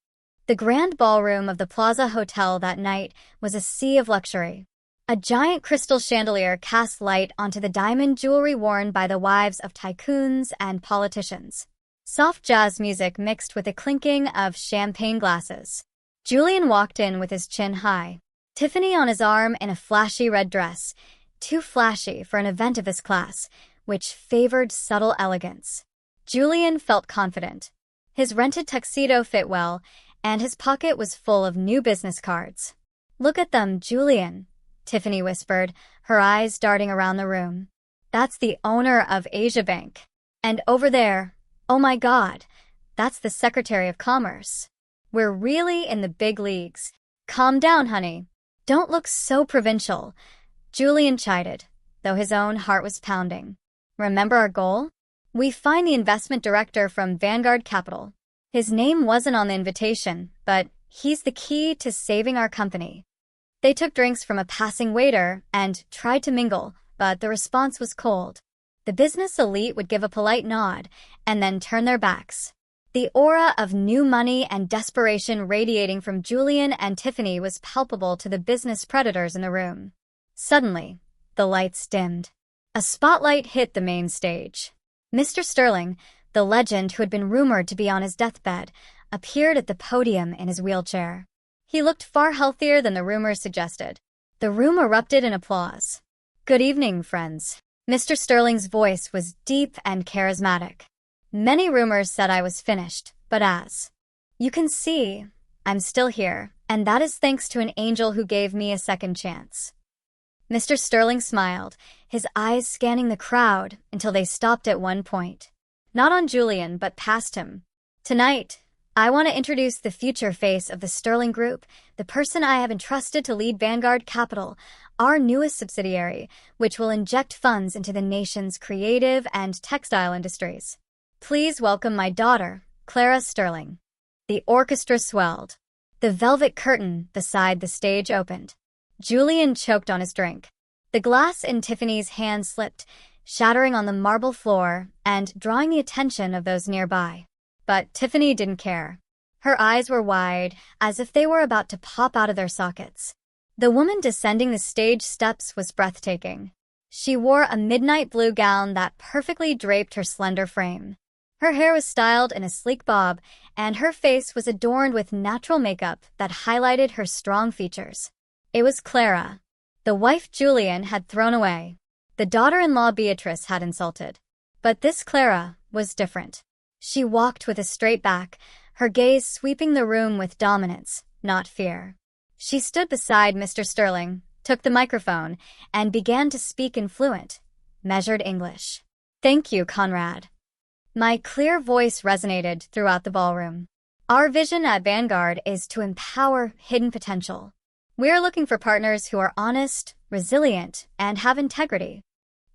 The grand ballroom of the Plaza Hotel that night was a sea of luxury. A giant crystal chandelier cast light onto the diamond jewelry worn by the wives of tycoons and politicians. Soft jazz music mixed with the clinking of champagne glasses. Julian walked in with his chin high. Tiffany on his arm in a flashy red dress, too flashy for an event of this class, which favored subtle elegance. Julian felt confident. His rented tuxedo fit well, and his pocket was full of new business cards. Look at them, Julian, Tiffany whispered, her eyes darting around the room. That's the owner of Asia Bank. And over there, oh my God, that's the Secretary of Commerce. We're really in the big leagues. Calm down, honey. Don't look so provincial, Julian chided, though his own heart was pounding. Remember our goal? We find the investment director from Vanguard Capital. His name wasn't on the invitation, but he's the key to saving our company. They took drinks from a passing waiter and tried to mingle, but the response was cold. The business elite would give a polite nod and then turn their backs. The aura of new money and desperation radiating from Julian and Tiffany was palpable to the business predators in the room. Suddenly, the lights dimmed. A spotlight hit the main stage. Mr. Sterling, the legend who had been rumored to be on his deathbed, appeared at the podium in his wheelchair. He looked far healthier than the rumors suggested. The room erupted in applause. "Good evening, friends." Mr. Sterling's voice was deep and charismatic. "Many rumors said I was finished, but as you can see, I'm still here, and that is thanks to an angel who gave me a second chance." Mr. Sterling smiled, his eyes scanning the crowd until they stopped at one point. Not on Julian, but past him. "Tonight, I want to introduce the future face of the Sterling Group, the person I have entrusted to lead Vanguard Capital, our newest subsidiary, which will inject funds into the nation's creative and textile industries. Please welcome my daughter, Clara Sterling." The orchestra swelled. The velvet curtain beside the stage opened. Julian choked on his drink. The glass in Tiffany's hand slipped, shattering on the marble floor and drawing the attention of those nearby. But Tiffany didn't care. Her eyes were wide, as if they were about to pop out of their sockets. The woman descending the stage steps was breathtaking. She wore a midnight blue gown that perfectly draped her slender frame. Her hair was styled in a sleek bob, and her face was adorned with natural makeup that highlighted her strong features. It was Clara. The wife Julian had thrown away. The daughter-in-law Beatrice had insulted. But this Clara was different. She walked with a straight back, her gaze sweeping the room with dominance, not fear. She stood beside Mr. Sterling, took the microphone, and began to speak in fluent, measured English. "Thank you, Conrad." My clear voice resonated throughout the ballroom. "Our vision at Vanguard is to empower hidden potential. We are looking for partners who are honest, resilient, and have integrity."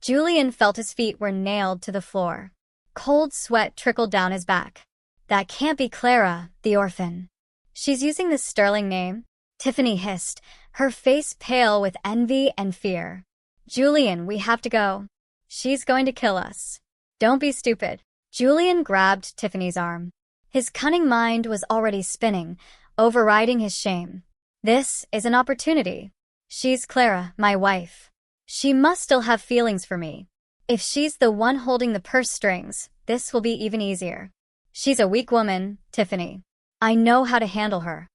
Julian felt his feet were nailed to the floor. Cold sweat trickled down his back. "That can't be Clara, the orphan. She's using the Sterling name," Tiffany hissed, her face pale with envy and fear. "Julian, we have to go. She's going to kill us." "Don't be stupid." Julian grabbed Tiffany's arm. His cunning mind was already spinning, overriding his shame. "This is an opportunity. She's Clara, my wife. She must still have feelings for me. If she's the one holding the purse strings, this will be even easier. She's a weak woman, Tiffany. I know how to handle her."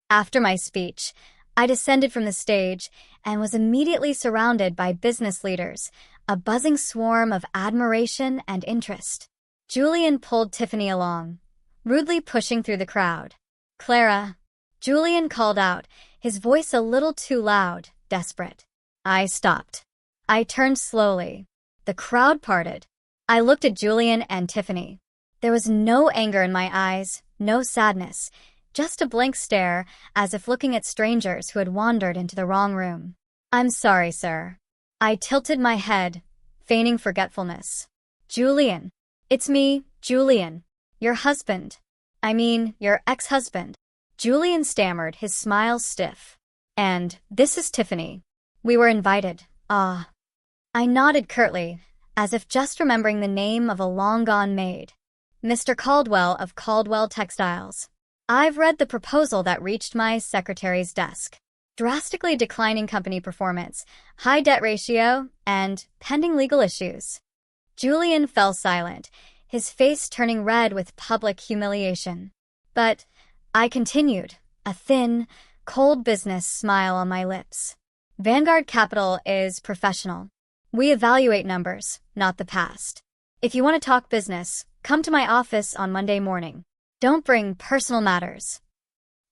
After my speech, I descended from the stage and was immediately surrounded by business leaders, a buzzing swarm of admiration and interest. Julian pulled Tiffany along, rudely pushing through the crowd. "Clara," Julian called out, his voice a little too loud, desperate. I stopped. I turned slowly. The crowd parted. I looked at Julian and Tiffany. There was no anger in my eyes, no sadness, just a blank stare, as if looking at strangers who had wandered into the wrong room. "I'm sorry, sir." I tilted my head, feigning forgetfulness. "Julian. It's me, Julian. Your husband. I mean, your ex-husband." Julian stammered, his smile stiff. "And this is Tiffany. We were invited." "Ah." I nodded curtly, as if just remembering the name of a long-gone maid. "Mr. Caldwell of Caldwell Textiles. I've read the proposal that reached my secretary's desk. Drastically declining company performance, high debt ratio, and pending legal issues." Julian fell silent, his face turning red with public humiliation. But I continued, a thin, cold business smile on my lips. "Vanguard Capital is professional. We evaluate numbers, not the past. If you want to talk business, come to my office on Monday morning. Don't bring personal matters."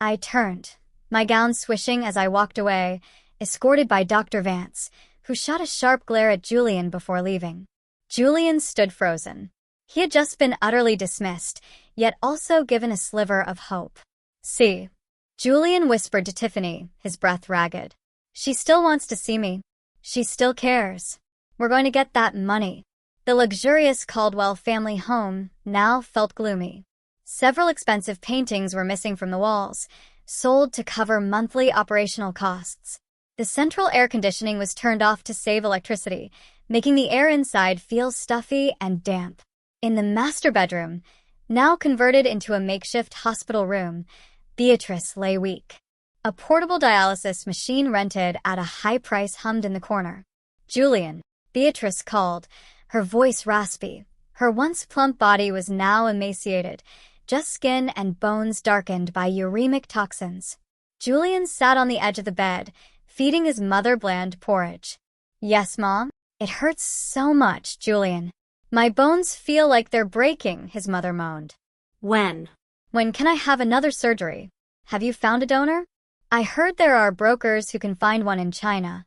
I turned, my gown swishing as I walked away, escorted by Dr. Vance, who shot a sharp glare at Julian before leaving. Julian stood frozen. He had just been utterly dismissed, yet also given a sliver of hope. "See," Julian whispered to Tiffany, his breath ragged. "She still wants to see me. She still cares. We're going to get that money." The luxurious Caldwell family home now felt gloomy. Several expensive paintings were missing from the walls, sold to cover monthly operational costs. The central air conditioning was turned off to save electricity, making the air inside feel stuffy and damp. In the master bedroom, now converted into a makeshift hospital room, Beatrice lay weak. A portable dialysis machine rented at a high price hummed in the corner. "Julian," Beatrice called, her voice raspy. Her once plump body was now emaciated, just skin and bones darkened by uremic toxins. Julian sat on the edge of the bed, feeding his mother bland porridge. "Yes, Mom? It hurts so much, Julian. My bones feel like they're breaking," his mother moaned. When? "When can I have another surgery? Have you found a donor? I heard there are brokers who can find one in China."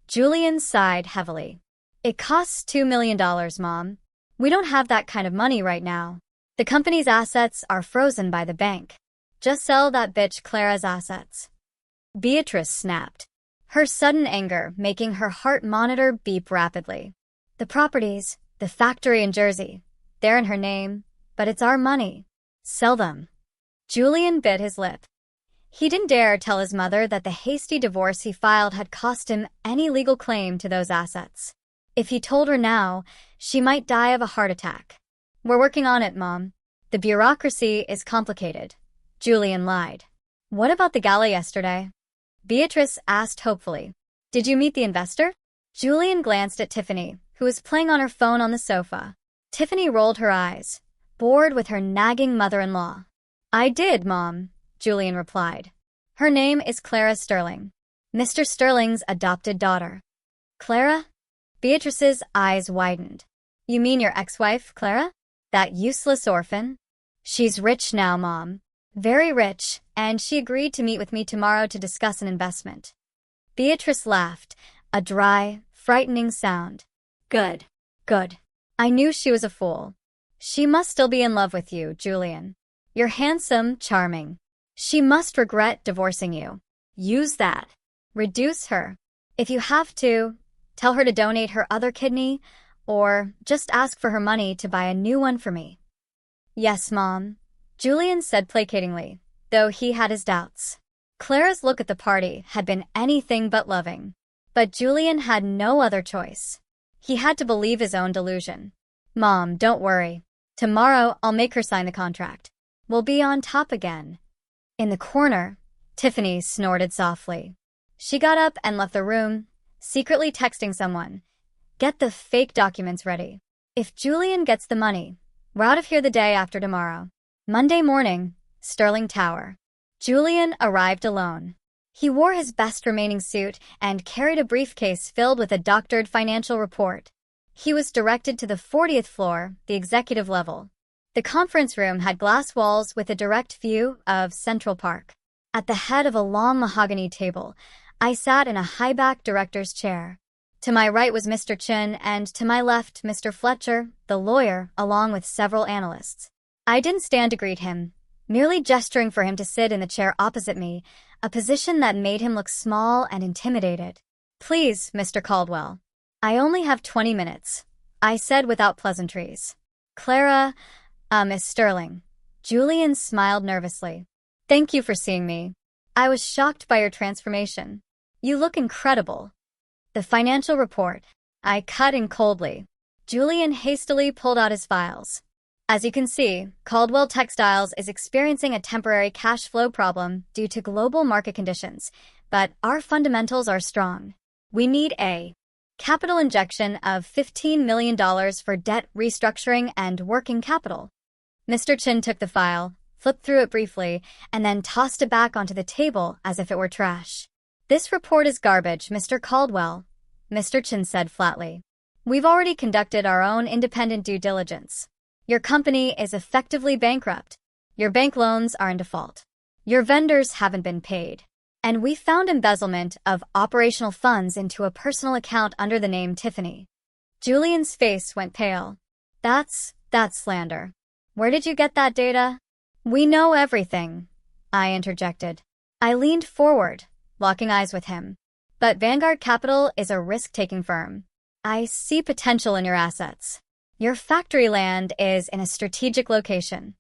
Julian sighed heavily. "It costs $2 million, Mom. We don't have that kind of money right now. The company's assets are frozen by the bank. Just sell that bitch Clara's assets." Beatrice snapped, her sudden anger making her heart monitor beep rapidly. "The properties, the factory in Jersey, they're in her name, but it's our money. Sell them." Julian bit his lip. He didn't dare tell his mother that the hasty divorce he filed had cost him any legal claim to those assets. If he told her now, she might die of a heart attack. "We're working on it, Mom. The bureaucracy is complicated," Julian lied. "What about the gala yesterday?" Beatrice asked hopefully. "Did you meet the investor?" Julian glanced at Tiffany, who was playing on her phone on the sofa. Tiffany rolled her eyes, bored with her nagging mother-in-law. "I did, Mom," Julian replied. "Her name is Clara Sterling, Mr. Sterling's adopted daughter." "Clara?" Beatrice's eyes widened. "You mean your ex-wife, Clara? That useless orphan?" "She's rich now, Mom. Very rich, and she agreed to meet with me tomorrow to discuss an investment." Beatrice laughed, a dry, frightening sound. "Good. Good. I knew she was a fool. She must still be in love with you, Julian. You're handsome, charming. She must regret divorcing you. Use that. Reduce her. If you have to, tell her to donate her other kidney, or just ask for her money to buy a new one for me." "Yes, Mom," Julian said placatingly, though he had his doubts. Clara's look at the party had been anything but loving. But Julian had no other choice. He had to believe his own delusion. "Mom, don't worry. Tomorrow I'll make her sign the contract. We'll be on top again." In the corner, Tiffany snorted softly. She got up and left the room, secretly texting someone. "Get the fake documents ready. If Julian gets the money, we're out of here the day after tomorrow." Monday morning, Sterling Tower. Julian arrived alone. He wore his best remaining suit and carried a briefcase filled with a doctored financial report. He was directed to the 40th floor, the executive level. The conference room had glass walls with a direct view of Central Park. At the head of a long mahogany table, I sat in a high-back director's chair. To my right was Mr. Chin, and to my left, Mr. Fletcher, the lawyer, along with several analysts. I didn't stand to greet him, merely gesturing for him to sit in the chair opposite me, a position that made him look small and intimidated. "Please, Mr. Caldwell. I only have 20 minutes, I said without pleasantries. "Clara, Miss Sterling." Julian smiled nervously. "Thank you for seeing me. I was shocked by your transformation. You look incredible." "The financial report." I cut in coldly. Julian hastily pulled out his files. "As you can see, Caldwell Textiles is experiencing a temporary cash flow problem due to global market conditions, but our fundamentals are strong. We need a capital injection of $15 million for debt restructuring and working capital." Mr. Chin took the file, flipped through it briefly, and then tossed it back onto the table as if it were trash. "This report is garbage, Mr. Caldwell," Mr. Chin said flatly. "We've already conducted our own independent due diligence. Your company is effectively bankrupt. Your bank loans are in default. Your vendors haven't been paid. And we found embezzlement of operational funds into a personal account under the name Tiffany." Julian's face went pale. That's slander. Where did you get that data?" "We know everything," I interjected. I leaned forward, locking eyes with him. "But Vanguard Capital is a risk-taking firm. I see potential in your assets. Your factory land is in a strategic location.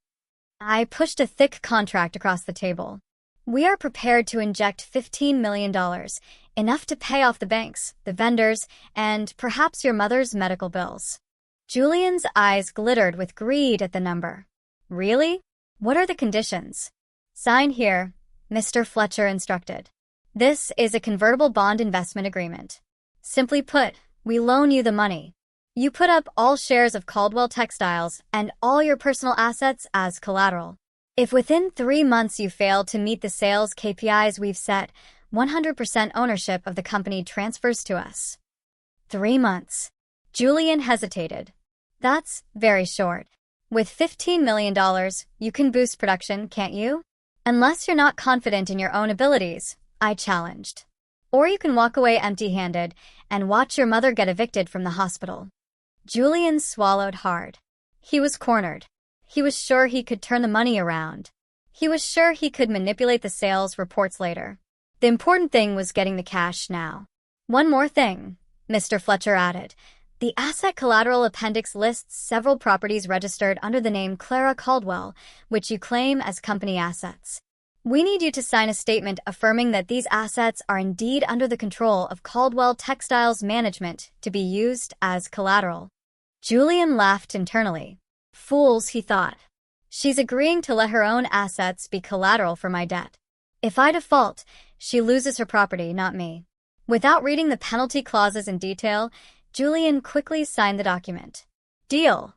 I pushed a thick contract across the table. We are prepared to inject $15 million, enough to pay off the banks, the vendors, and perhaps your mother's medical bills. Julian's eyes glittered with greed at the number. Really? What are the conditions? Sign here, Mr. Fletcher instructed. This is a convertible bond investment agreement. Simply put, we loan you the money. You put up all shares of Caldwell Textiles and all your personal assets as collateral. If within 3 months you fail to meet the sales KPIs we've set, 100% ownership of the company transfers to us. 3 months. Julian hesitated. That's very short. With $15 million, you can boost production, can't you? Unless you're not confident in your own abilities, I challenged. Or you can walk away empty-handed and watch your mother get evicted from the hospital. Julian swallowed hard. He was cornered. He was sure he could turn the money around. He was sure he could manipulate the sales reports later. The important thing was getting the cash now. One more thing, Mr. Fletcher added. The asset collateral appendix lists several properties registered under the name Clara Caldwell, which you claim as company assets. We need you to sign a statement affirming that these assets are indeed under the control of Caldwell Textiles Management to be used as collateral. Julian laughed internally. Fools, he thought. She's agreeing to let her own assets be collateral for my debt. If I default, she loses her property, not me. Without reading the penalty clauses in detail, Julian quickly signed the document. Deal,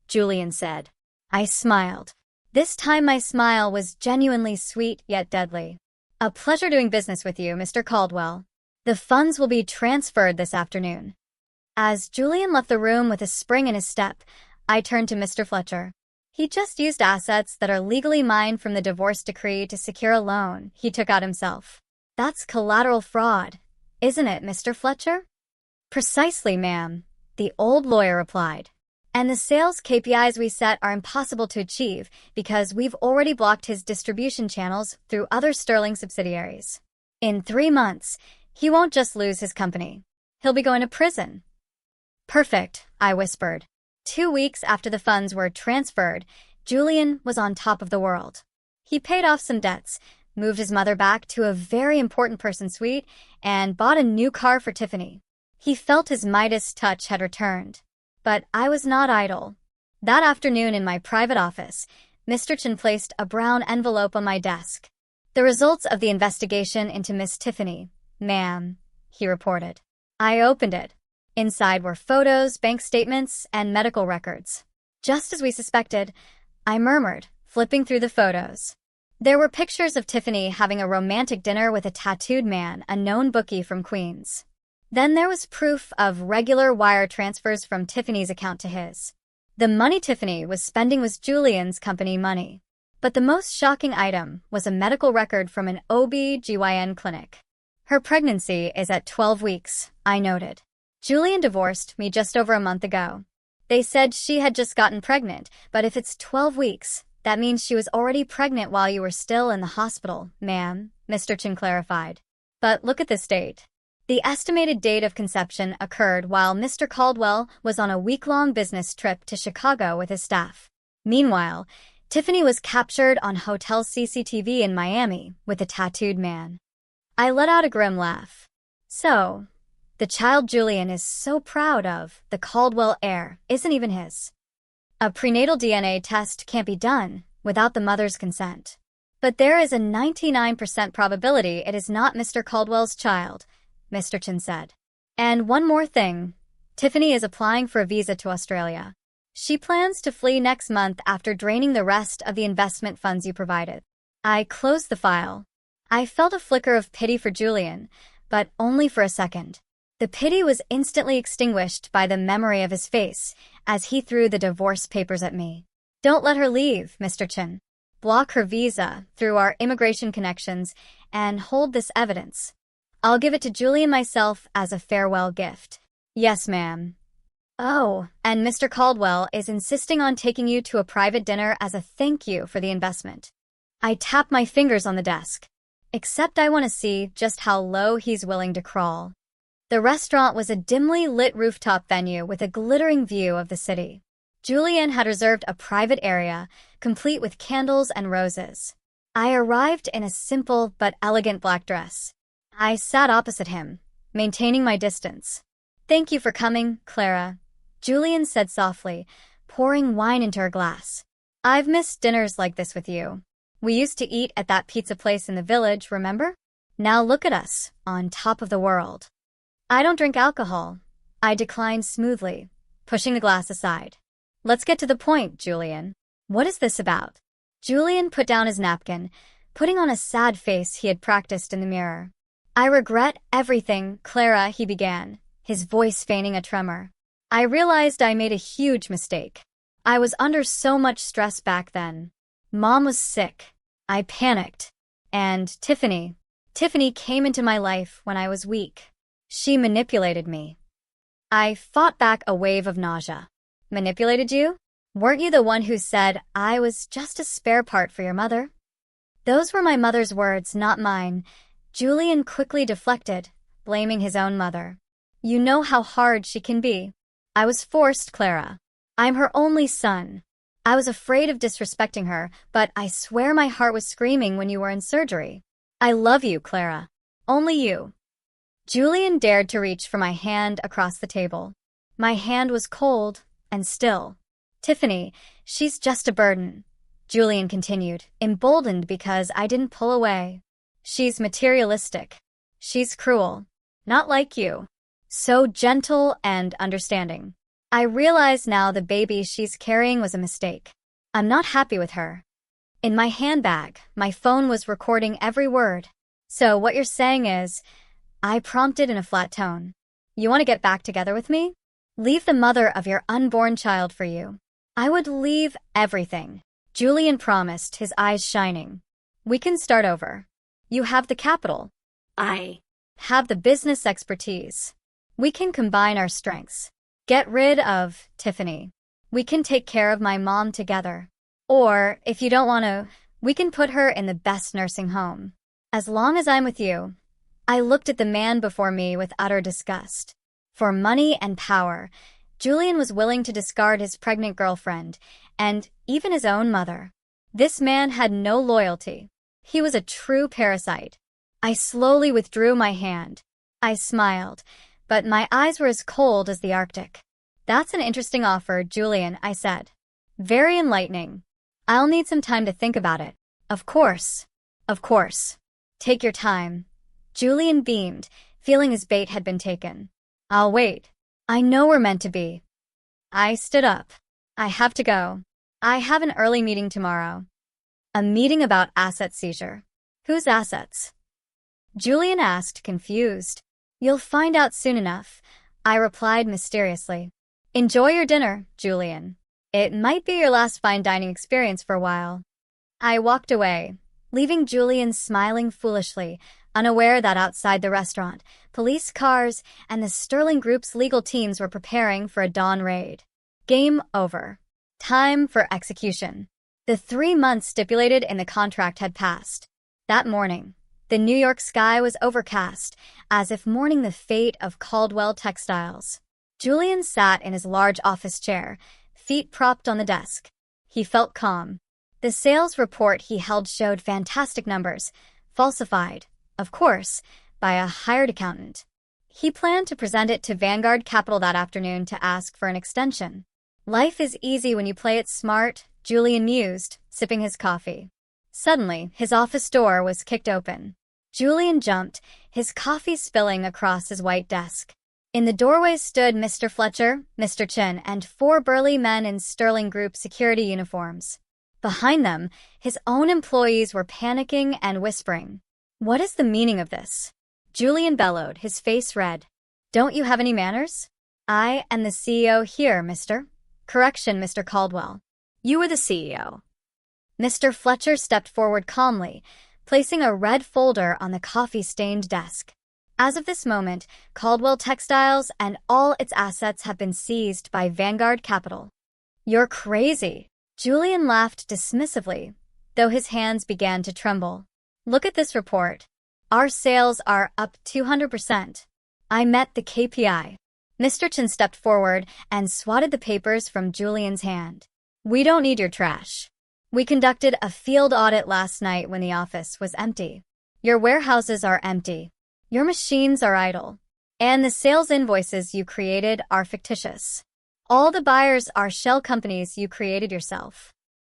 Julian said. I smiled. This time my smile was genuinely sweet yet deadly. A pleasure doing business with you, Mr. Caldwell. The funds will be transferred this afternoon. As Julian left the room with a spring in his step, I turned to Mr. Fletcher. He just used assets that are legally mine from the divorce decree to secure a loan he took out himself. That's collateral fraud, isn't it, Mr. Fletcher? Precisely, ma'am, the old lawyer replied. And the sales KPIs we set are impossible to achieve because we've already blocked his distribution channels through other Sterling subsidiaries. In 3 months, he won't just lose his company. He'll be going to prison. Perfect, I whispered. 2 weeks after the funds were transferred, Julian was on top of the world. He paid off some debts, moved his mother back to a very important person suite, and bought a new car for Tiffany. He felt his Midas touch had returned. But I was not idle. That afternoon in my private office, Mr. Chen placed a brown envelope on my desk. The results of the investigation into Miss Tiffany, ma'am, he reported. I opened it. Inside were photos, bank statements, and medical records. Just as we suspected, I murmured, flipping through the photos. There were pictures of Tiffany having a romantic dinner with a tattooed man, a known bookie from Queens. Then there was proof of regular wire transfers from Tiffany's account to his. The money Tiffany was spending was Julian's company money. But the most shocking item was a medical record from an OB/GYN clinic. Her pregnancy is at 12 weeks, I noted. Julian divorced me just over a month ago. They said she had just gotten pregnant, but if it's 12 weeks, that means she was already pregnant while you were still in the hospital, ma'am, Mr. Chen clarified. But look at this date. The estimated date of conception occurred while Mr. Caldwell was on a week-long business trip to Chicago with his staff. Meanwhile, Tiffany was captured on hotel CCTV in Miami with a tattooed man. I let out a grim laugh. So, the child Julian is so proud of, the Caldwell heir, isn't even his. A prenatal DNA test can't be done without the mother's consent. But there is a 99% probability it is not Mr. Caldwell's child, Mr. Chen said. And one more thing. Tiffany is applying for a visa to Australia. She plans to flee next month after draining the rest of the investment funds you provided. I closed the file. I felt a flicker of pity for Julian, but only for a second. The pity was instantly extinguished by the memory of his face as he threw the divorce papers at me. Don't let her leave, Mr. Chen. Block her visa through our immigration connections and hold this evidence. I'll give it to Julian myself as a farewell gift. Yes, ma'am. Oh, and Mr. Caldwell is insisting on taking you to a private dinner as a thank you for the investment. I tapped my fingers on the desk. Except I want to see just how low he's willing to crawl. The restaurant was a dimly lit rooftop venue with a glittering view of the city. Julian had reserved a private area, complete with candles and roses. I arrived in a simple but elegant black dress. I sat opposite him, maintaining my distance. "Thank you for coming, Clara," Julian said softly, pouring wine into her glass. "I've missed dinners like this with you. We used to eat at that pizza place in the village, remember? Now look at us, on top of the world." "I don't drink alcohol," I declined smoothly, pushing the glass aside. "Let's get to the point, Julian. What is this about?" Julian put down his napkin, putting on a sad face he had practiced in the mirror. "I regret everything, Clara," he began, his voice feigning a tremor. "I realized I made a huge mistake. I was under so much stress back then. Mom was sick. I panicked. And Tiffany came into my life when I was weak. She manipulated me." I fought back a wave of nausea. "Manipulated you? Weren't you the one who said I was just a spare part for your mother?" "Those were my mother's words, not mine." Julian quickly deflected, blaming his own mother. "You know how hard she can be. I was forced, Clara. I'm her only son. I was afraid of disrespecting her, but I swear my heart was screaming when you were in surgery. I love you, Clara. Only you." Julian dared to reach for my hand across the table. My hand was cold and still. "Tiffany, she's just a burden," Julian continued, emboldened because I didn't pull away. "She's materialistic. She's cruel. Not like you. So gentle and understanding. I realize now the baby she's carrying was a mistake. I'm not happy with her." In my handbag, my phone was recording every word. "So what you're saying is," I prompted in a flat tone, "you want to get back together with me? Leave the mother of your unborn child for you." "I would leave everything," Julian promised, his eyes shining. "We can start over. You have the capital. I Have the business expertise. We can combine our strengths. Get rid of Tiffany. We can take care of my mom together. Or, if you don't want to, we can put her in the best nursing home. As long as I'm with you." I looked at the man before me with utter disgust. For money and power, Julian was willing to discard his pregnant girlfriend, and even his own mother. This man had no loyalty. He was a true parasite. I slowly withdrew my hand. I smiled, but my eyes were as cold as the Arctic. "That's an interesting offer, Julian," I said. "Very enlightening. I'll need some time to think about it." Of course. Of course. Take your time." Julian beamed, feeling his bait had been taken. "I'll wait. I know we're meant to be." I stood up. "I have to go. I have an early meeting tomorrow." "A meeting about asset seizure. Whose assets?" Julian asked, confused. "You'll find out soon enough," I replied mysteriously. "Enjoy your dinner, Julian. It might be your last fine dining experience for a while." I walked away, leaving Julian smiling foolishly, unaware that outside the restaurant, police cars and the Sterling Group's legal teams were preparing for a dawn raid. Game over. Time for execution. The 3 months stipulated in the contract had passed. That morning, the New York sky was overcast, as if mourning the fate of Caldwell Textiles. Julian sat in his large office chair, feet propped on the desk. He felt calm. The sales report he held showed fantastic numbers, falsified, of course, by a hired accountant. He planned to present it to Vanguard Capital that afternoon to ask for an extension. Life is easy when you play it smart, Julian mused, sipping his coffee. Suddenly, his office door was kicked open. Julian jumped, his coffee spilling across his white desk. In the doorway stood Mr. Fletcher, Mr. Chin, and 4 burly men in Sterling Group security uniforms. Behind them, his own employees were panicking and whispering. "What is the meaning of this?" Julian bellowed, his face red. "Don't you have any manners? I am the CEO here, mister." "Correction, Mr. Caldwell. You were the CEO." Mr. Fletcher stepped forward calmly, placing a red folder on the coffee-stained desk. "As of this moment, Caldwell Textiles and all its assets have been seized by Vanguard Capital." "You're crazy." Julian laughed dismissively, though his hands began to tremble. "Look at this report. Our sales are up 200%. I met the KPI. Mr. Chen stepped forward and swatted the papers from Julian's hand. We don't need your trash. We conducted a field audit last night when the office was empty. Your warehouses are empty. Your machines are idle. And the sales invoices you created are fictitious. All the buyers are shell companies you created yourself.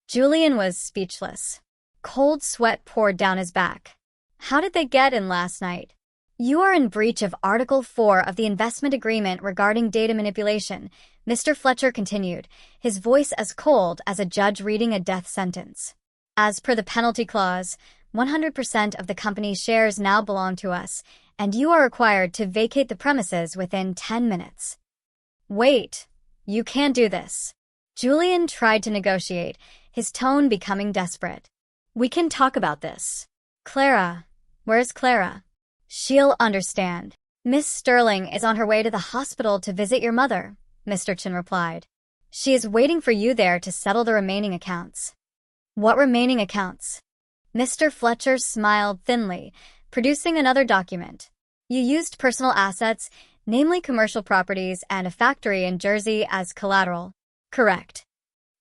Julian was speechless. Cold sweat poured down his back. How did they get in last night? You are in breach of Article 4 of the investment agreement regarding data manipulation, Mr. Fletcher continued, his voice as cold as a judge reading a death sentence. As per the penalty clause, 100% of the company's shares now belong to us, and you are required to vacate the premises within 10 minutes. Wait, you can't do this. Julian tried to negotiate, his tone becoming desperate. We can talk about this. Clara, where's Clara? She'll understand. Miss Sterling is on her way to the hospital to visit your mother, Mr. Chen replied. She is waiting for you there to settle the remaining accounts. What remaining accounts? Mr. Fletcher smiled thinly, producing another document. You used personal assets, namely commercial properties and a factory in Jersey as collateral. Correct.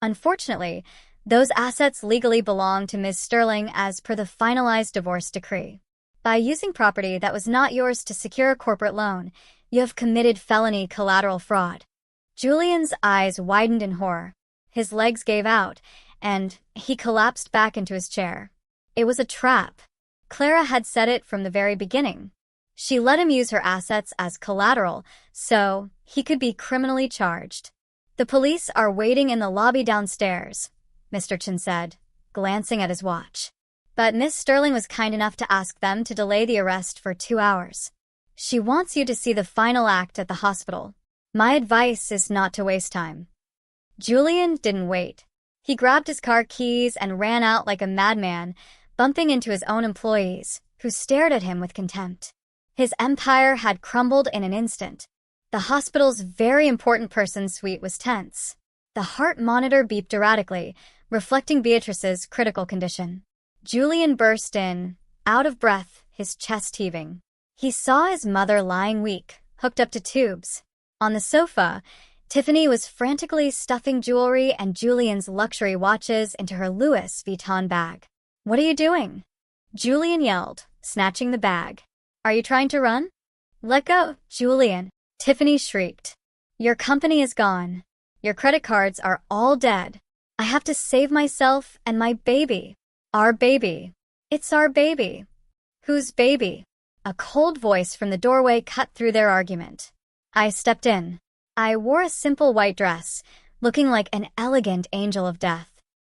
Unfortunately, those assets legally belong to Ms. Sterling as per the finalized divorce decree. By using property that was not yours to secure a corporate loan, you have committed felony collateral fraud. Julian's eyes widened in horror. His legs gave out, and he collapsed back into his chair. It was a trap. Clara had said it from the very beginning. She let him use her assets as collateral, so he could be criminally charged. The police are waiting in the lobby downstairs, Mr. Chen said, glancing at his watch. But Miss Sterling was kind enough to ask them to delay the arrest for 2 hours. She wants you to see the final act at the hospital. My advice is not to waste time. Julian didn't wait. He grabbed his car keys and ran out like a madman, bumping into his own employees, who stared at him with contempt. His empire had crumbled in an instant. The hospital's very important person suite was tense. The heart monitor beeped erratically, reflecting Beatrice's critical condition. Julian burst in, out of breath, his chest heaving. He saw his mother lying weak, hooked up to tubes. On the sofa, Tiffany was frantically stuffing jewelry and Julian's luxury watches into her Louis Vuitton bag. What are you doing? Julian yelled, snatching the bag. Are you trying to run? Let go, Julian. Tiffany shrieked. Your company is gone. Your credit cards are all dead. I have to save myself and my baby. Our baby. It's our baby. Whose baby? A cold voice from the doorway cut through their argument. I stepped in. I wore a simple white dress, looking like an elegant angel of death.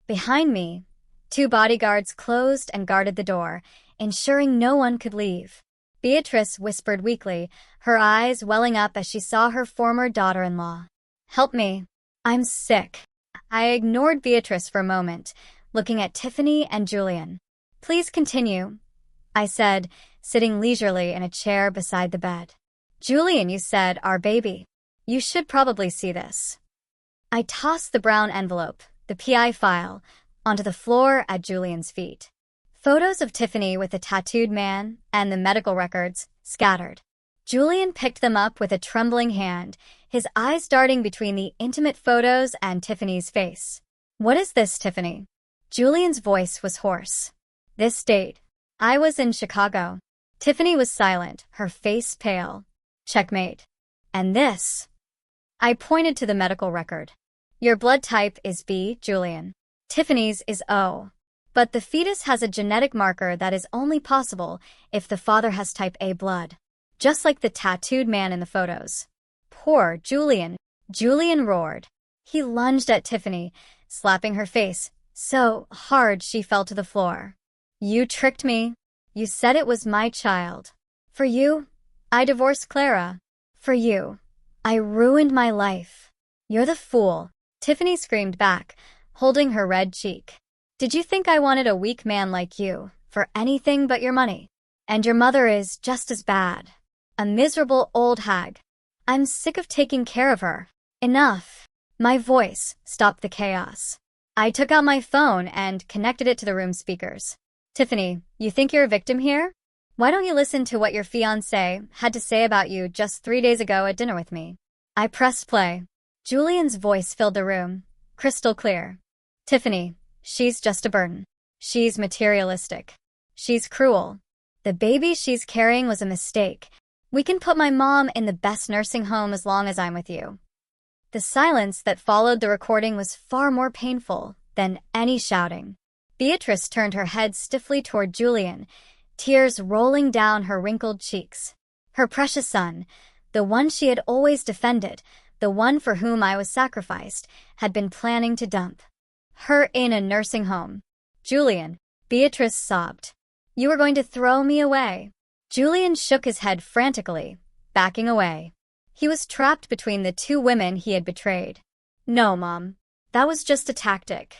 Behind me, 2 bodyguards closed and guarded the door, ensuring no one could leave. Beatrice whispered weakly, her eyes welling up as she saw her former daughter-in-law. Help me. I'm sick. I ignored Beatrice for a moment, looking at Tiffany and Julian. Please continue, I said, sitting leisurely in a chair beside the bed. Julian, you said our baby. You should probably see this. I tossed the brown envelope, the PI file, onto the floor at Julian's feet. Photos of Tiffany with the tattooed man and the medical records scattered. Julian picked them up with a trembling hand, his eyes darting between the intimate photos and Tiffany's face. What is this, Tiffany? Julian's voice was hoarse. This date. I was in Chicago. Tiffany was silent, her face pale. Checkmate. And this? I pointed to the medical record. Your blood type is B, Julian. Tiffany's is O. But the fetus has a genetic marker that is only possible if the father has type A blood. Just like the tattooed man in the photos. Poor Julian. Julian roared. He lunged at Tiffany, slapping her face so hard she fell to the floor. You tricked me. You said it was my child. For you, I divorced Clara. For you, I ruined my life. You're the fool. Tiffany screamed back, holding her red cheek. Did you think I wanted a weak man like you for anything but your money? And your mother is just as bad. A miserable old hag. I'm sick of taking care of her. Enough. My voice stopped the chaos. I took out my phone and connected it to the room speakers. Tiffany, you think you're a victim here? Why don't you listen to what your fiancé had to say about you just 3 days ago at dinner with me? I pressed play. Julian's voice filled the room, crystal clear. Tiffany, she's just a burden. She's materialistic. She's cruel. The baby she's carrying was a mistake. We can put my mom in the best nursing home as long as I'm with you. The silence that followed the recording was far more painful than any shouting. Beatrice turned her head stiffly toward Julian, tears rolling down her wrinkled cheeks. Her precious son, the one she had always defended, the one for whom I was sacrificed, had been planning to dump her in a nursing home. Julian, Beatrice sobbed. You were going to throw me away. Julian shook his head frantically, backing away. He was trapped between the two women he had betrayed. No, Mom. That was just a tactic.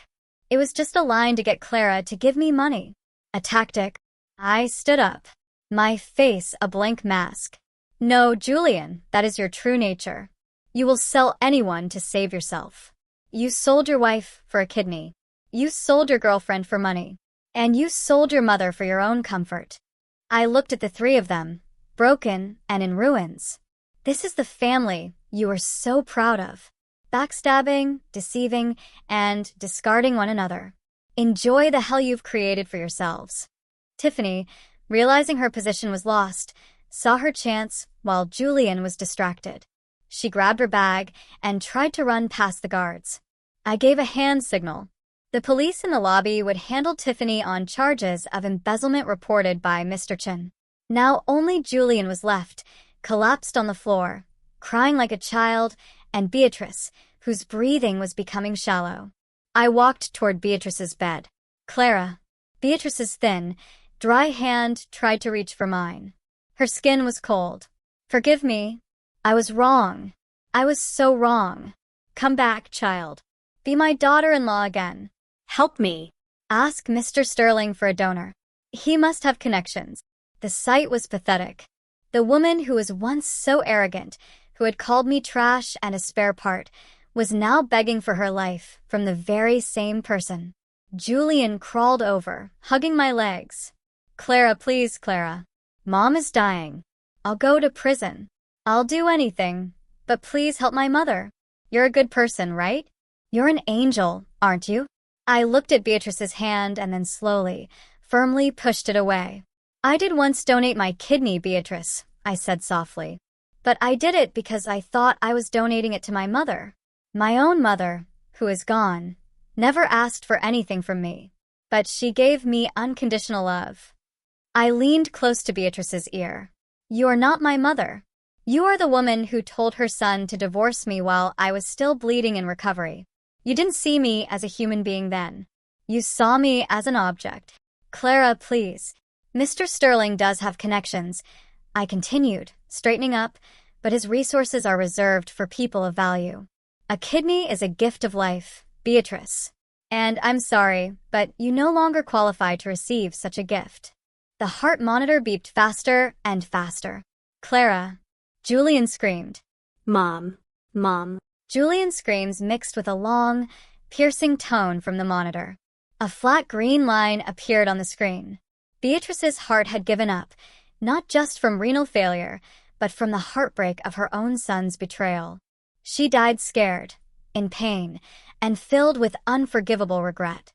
It was just a line to get Clara to give me money. A tactic. I stood up, my face a blank mask. No, Julian, that is your true nature. You will sell anyone to save yourself. You sold your wife for a kidney. You sold your girlfriend for money. And you sold your mother for your own comfort. I looked at the three of them, broken and in ruins. This is the family you were so proud of. Backstabbing, deceiving, and discarding one another. Enjoy the hell you've created for yourselves. Tiffany, realizing her position was lost, saw her chance while Julian was distracted. She grabbed her bag and tried to run past the guards. I gave a hand signal. The police in the lobby would handle Tiffany on charges of embezzlement reported by Mr. Chen. Now only Julian was left, collapsed on the floor, crying like a child, and Beatrice, whose breathing was becoming shallow. I walked toward Beatrice's bed. Clara. Beatrice's thin, dry hand tried to reach for mine. Her skin was cold. Forgive me. I was wrong. I was so wrong. Come back, child. Be my daughter-in-law again. Help me. Ask Mr. Sterling for a donor. He must have connections. The sight was pathetic. The woman who was once so arrogant, who had called me trash and a spare part, was now begging for her life from the very same person. Julian crawled over, hugging my legs. Clara, please, Clara. Mom is dying. I'll go to prison. I'll do anything, but please help my mother. You're a good person, right? You're an angel, aren't you? I looked at Beatrice's hand and then slowly, firmly pushed it away. I did once donate my kidney, Beatrice, I said softly. But I did it because I thought I was donating it to my mother. My own mother, who is gone, never asked for anything from me. But she gave me unconditional love. I leaned close to Beatrice's ear. You are not my mother. You are the woman who told her son to divorce me while I was still bleeding in recovery. You didn't see me as a human being then. You saw me as an object. Clara, please. Mr. Sterling does have connections. I continued, straightening up, but his resources are reserved for people of value. A kidney is a gift of life, Beatrice. And I'm sorry, but you no longer qualify to receive such a gift. The heart monitor beeped faster and faster. Clara. Julian screamed. Mom. Mom. Julian's screams mixed with a long, piercing tone from the monitor. A flat green line appeared on the screen. Beatrice's heart had given up, not just from renal failure, but from the heartbreak of her own son's betrayal. She died scared, in pain, and filled with unforgivable regret.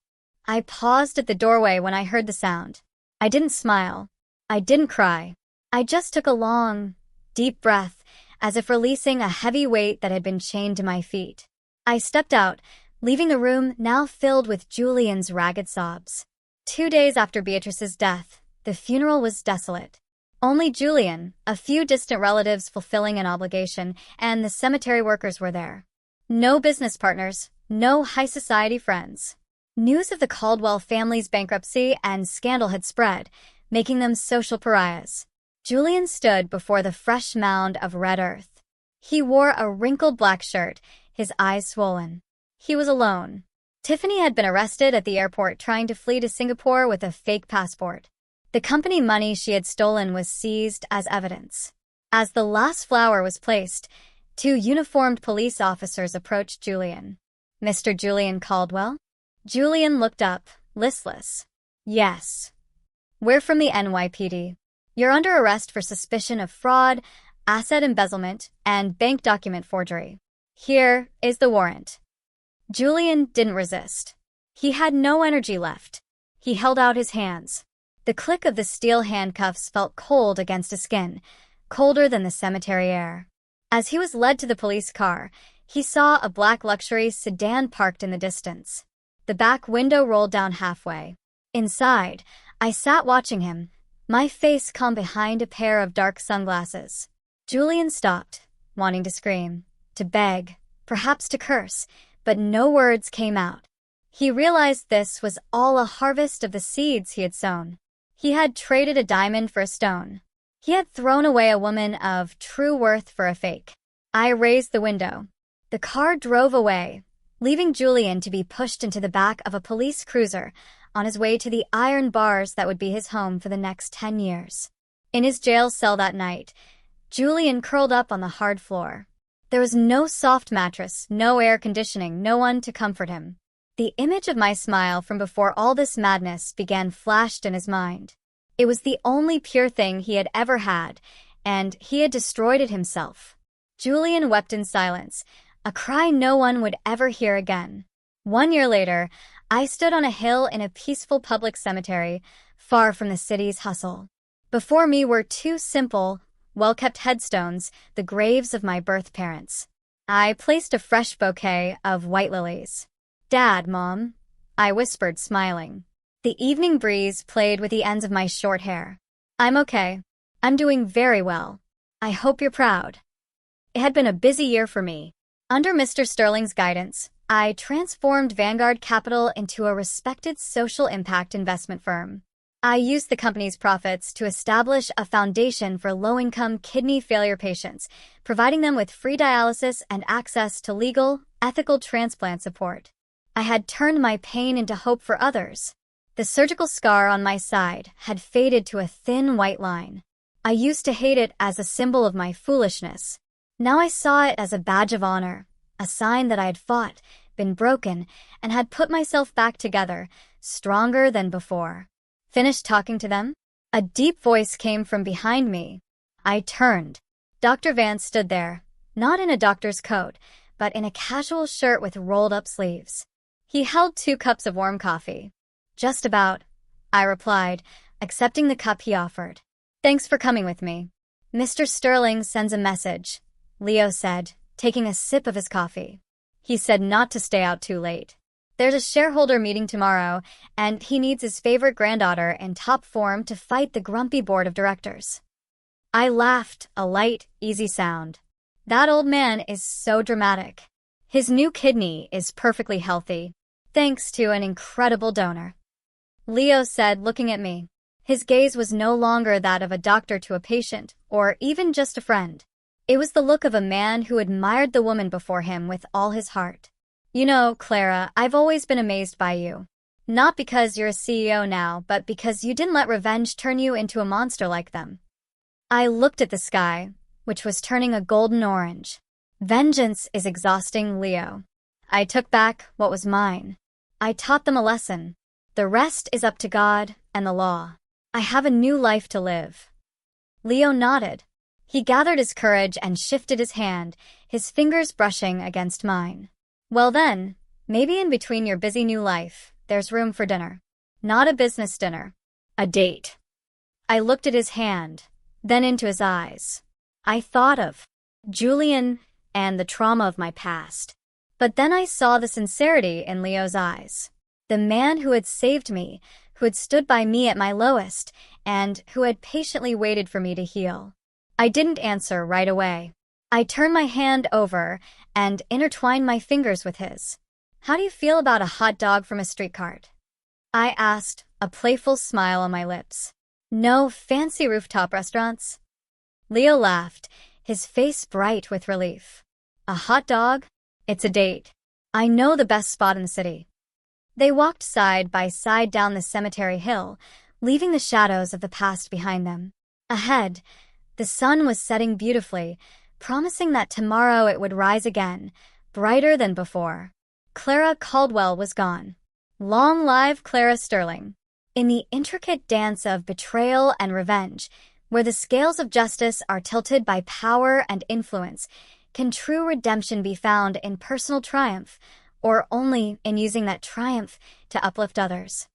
I paused at the doorway when I heard the sound. I didn't smile. I didn't cry. I just took a long, deep breath, as if releasing a heavy weight that had been chained to my feet. I stepped out, leaving the room now filled with Julian's ragged sobs. 2 days after Beatrice's death, the funeral was desolate. Only Julian, a few distant relatives fulfilling an obligation, and the cemetery workers were there. No business partners, no high society friends. News of the Caldwell family's bankruptcy and scandal had spread, making them social pariahs. Julian stood before the fresh mound of red earth. He wore a wrinkled black shirt, his eyes swollen. He was alone. Tiffany had been arrested at the airport trying to flee to Singapore with a fake passport. The company money she had stolen was seized as evidence. As the last flower was placed, 2 uniformed police officers approached Julian. Mr. Julian Caldwell? Julian looked up, listless. Yes. We're from the NYPD. You're under arrest for suspicion of fraud, asset embezzlement, and bank document forgery. Here is the warrant." Julian didn't resist. He had no energy left. He held out his hands. The click of the steel handcuffs felt cold against his skin, colder than the cemetery air. As he was led to the police car, he saw a black luxury sedan parked in the distance. The back window rolled down halfway. Inside, I sat watching him, my face calm behind a pair of dark sunglasses. Julian stopped, wanting to scream, to beg, perhaps to curse, but no words came out. He realized this was all a harvest of the seeds he had sown. He had traded a diamond for a stone. He had thrown away a woman of true worth for a fake. I raised the window. The car drove away, leaving Julian to be pushed into the back of a police cruiser on his way to the iron bars that would be his home for the next 10 years. In his jail cell that night, Julian curled up on the hard floor. There was no soft mattress, no air conditioning, no one to comfort him. The image of my smile from before all this madness began flashed in his mind. It was the only pure thing he had ever had, and he had destroyed it himself. Julian wept in silence, a cry no one would ever hear again. 1 year later, I stood on a hill in a peaceful public cemetery, far from the city's hustle. Before me were 2 simple, well-kept headstones, the graves of my birth parents. I placed a fresh bouquet of white lilies. "Dad, Mom," I whispered, smiling. The evening breeze played with the ends of my short hair. "I'm okay. I'm doing very well. I hope you're proud." It had been a busy year for me. Under Mr. Sterling's guidance, I transformed Vanguard Capital into a respected social impact investment firm. I used the company's profits to establish a foundation for low-income kidney failure patients, providing them with free dialysis and access to legal, ethical transplant support. I had turned my pain into hope for others. The surgical scar on my side had faded to a thin white line. I used to hate it as a symbol of my foolishness. Now I saw it as a badge of honor, a sign that I had fought, been broken, and had put myself back together, stronger than before. Finished talking to them? A deep voice came from behind me. I turned. Dr. Vance stood there, not in a doctor's coat, but in a casual shirt with rolled-up sleeves. He held 2 cups of warm coffee. "Just about," I replied, accepting the cup he offered. "Thanks for coming with me. Mr. Sterling sends a message," Leo said, taking a sip of his coffee. "He said not to stay out too late. There's a shareholder meeting tomorrow, and he needs his favorite granddaughter in top form to fight the grumpy board of directors." I laughed, a light, easy sound. That old man is so dramatic. His new kidney is perfectly healthy, thanks to an incredible donor. Leo said, looking at me. His gaze was no longer that of a doctor to a patient, or even just a friend. It was the look of a man who admired the woman before him with all his heart. "You know, Clara, I've always been amazed by you. Not because you're a CEO now, but because you didn't let revenge turn you into a monster like them." I looked at the sky, which was turning a golden orange. "Vengeance is exhausting, Leo. I took back what was mine. I taught them a lesson. The rest is up to God and the law. I have a new life to live." Leo nodded. He gathered his courage and shifted his hand, his fingers brushing against mine. "Well then, maybe in between your busy new life, there's room for dinner. Not a business dinner. A date." I looked at his hand, then into his eyes. I thought of Julian and the trauma of my past. But then I saw the sincerity in Leo's eyes. The man who had saved me, who had stood by me at my lowest, and who had patiently waited for me to heal. I didn't answer right away. I turned my hand over and intertwined my fingers with his. "How do you feel about a hot dog from a street cart?" I asked, a playful smile on my lips. "No fancy rooftop restaurants?" Leo laughed, his face bright with relief. "A hot dog? It's a date. I know the best spot in the city." They walked side by side down the cemetery hill, leaving the shadows of the past behind them. Ahead, the sun was setting beautifully, promising that tomorrow it would rise again, brighter than before. Clara Caldwell was gone. Long live Clara Sterling. In the intricate dance of betrayal and revenge, Where the scales of justice are tilted by power and influence, can true redemption be found in personal triumph, or only in using that triumph to uplift others?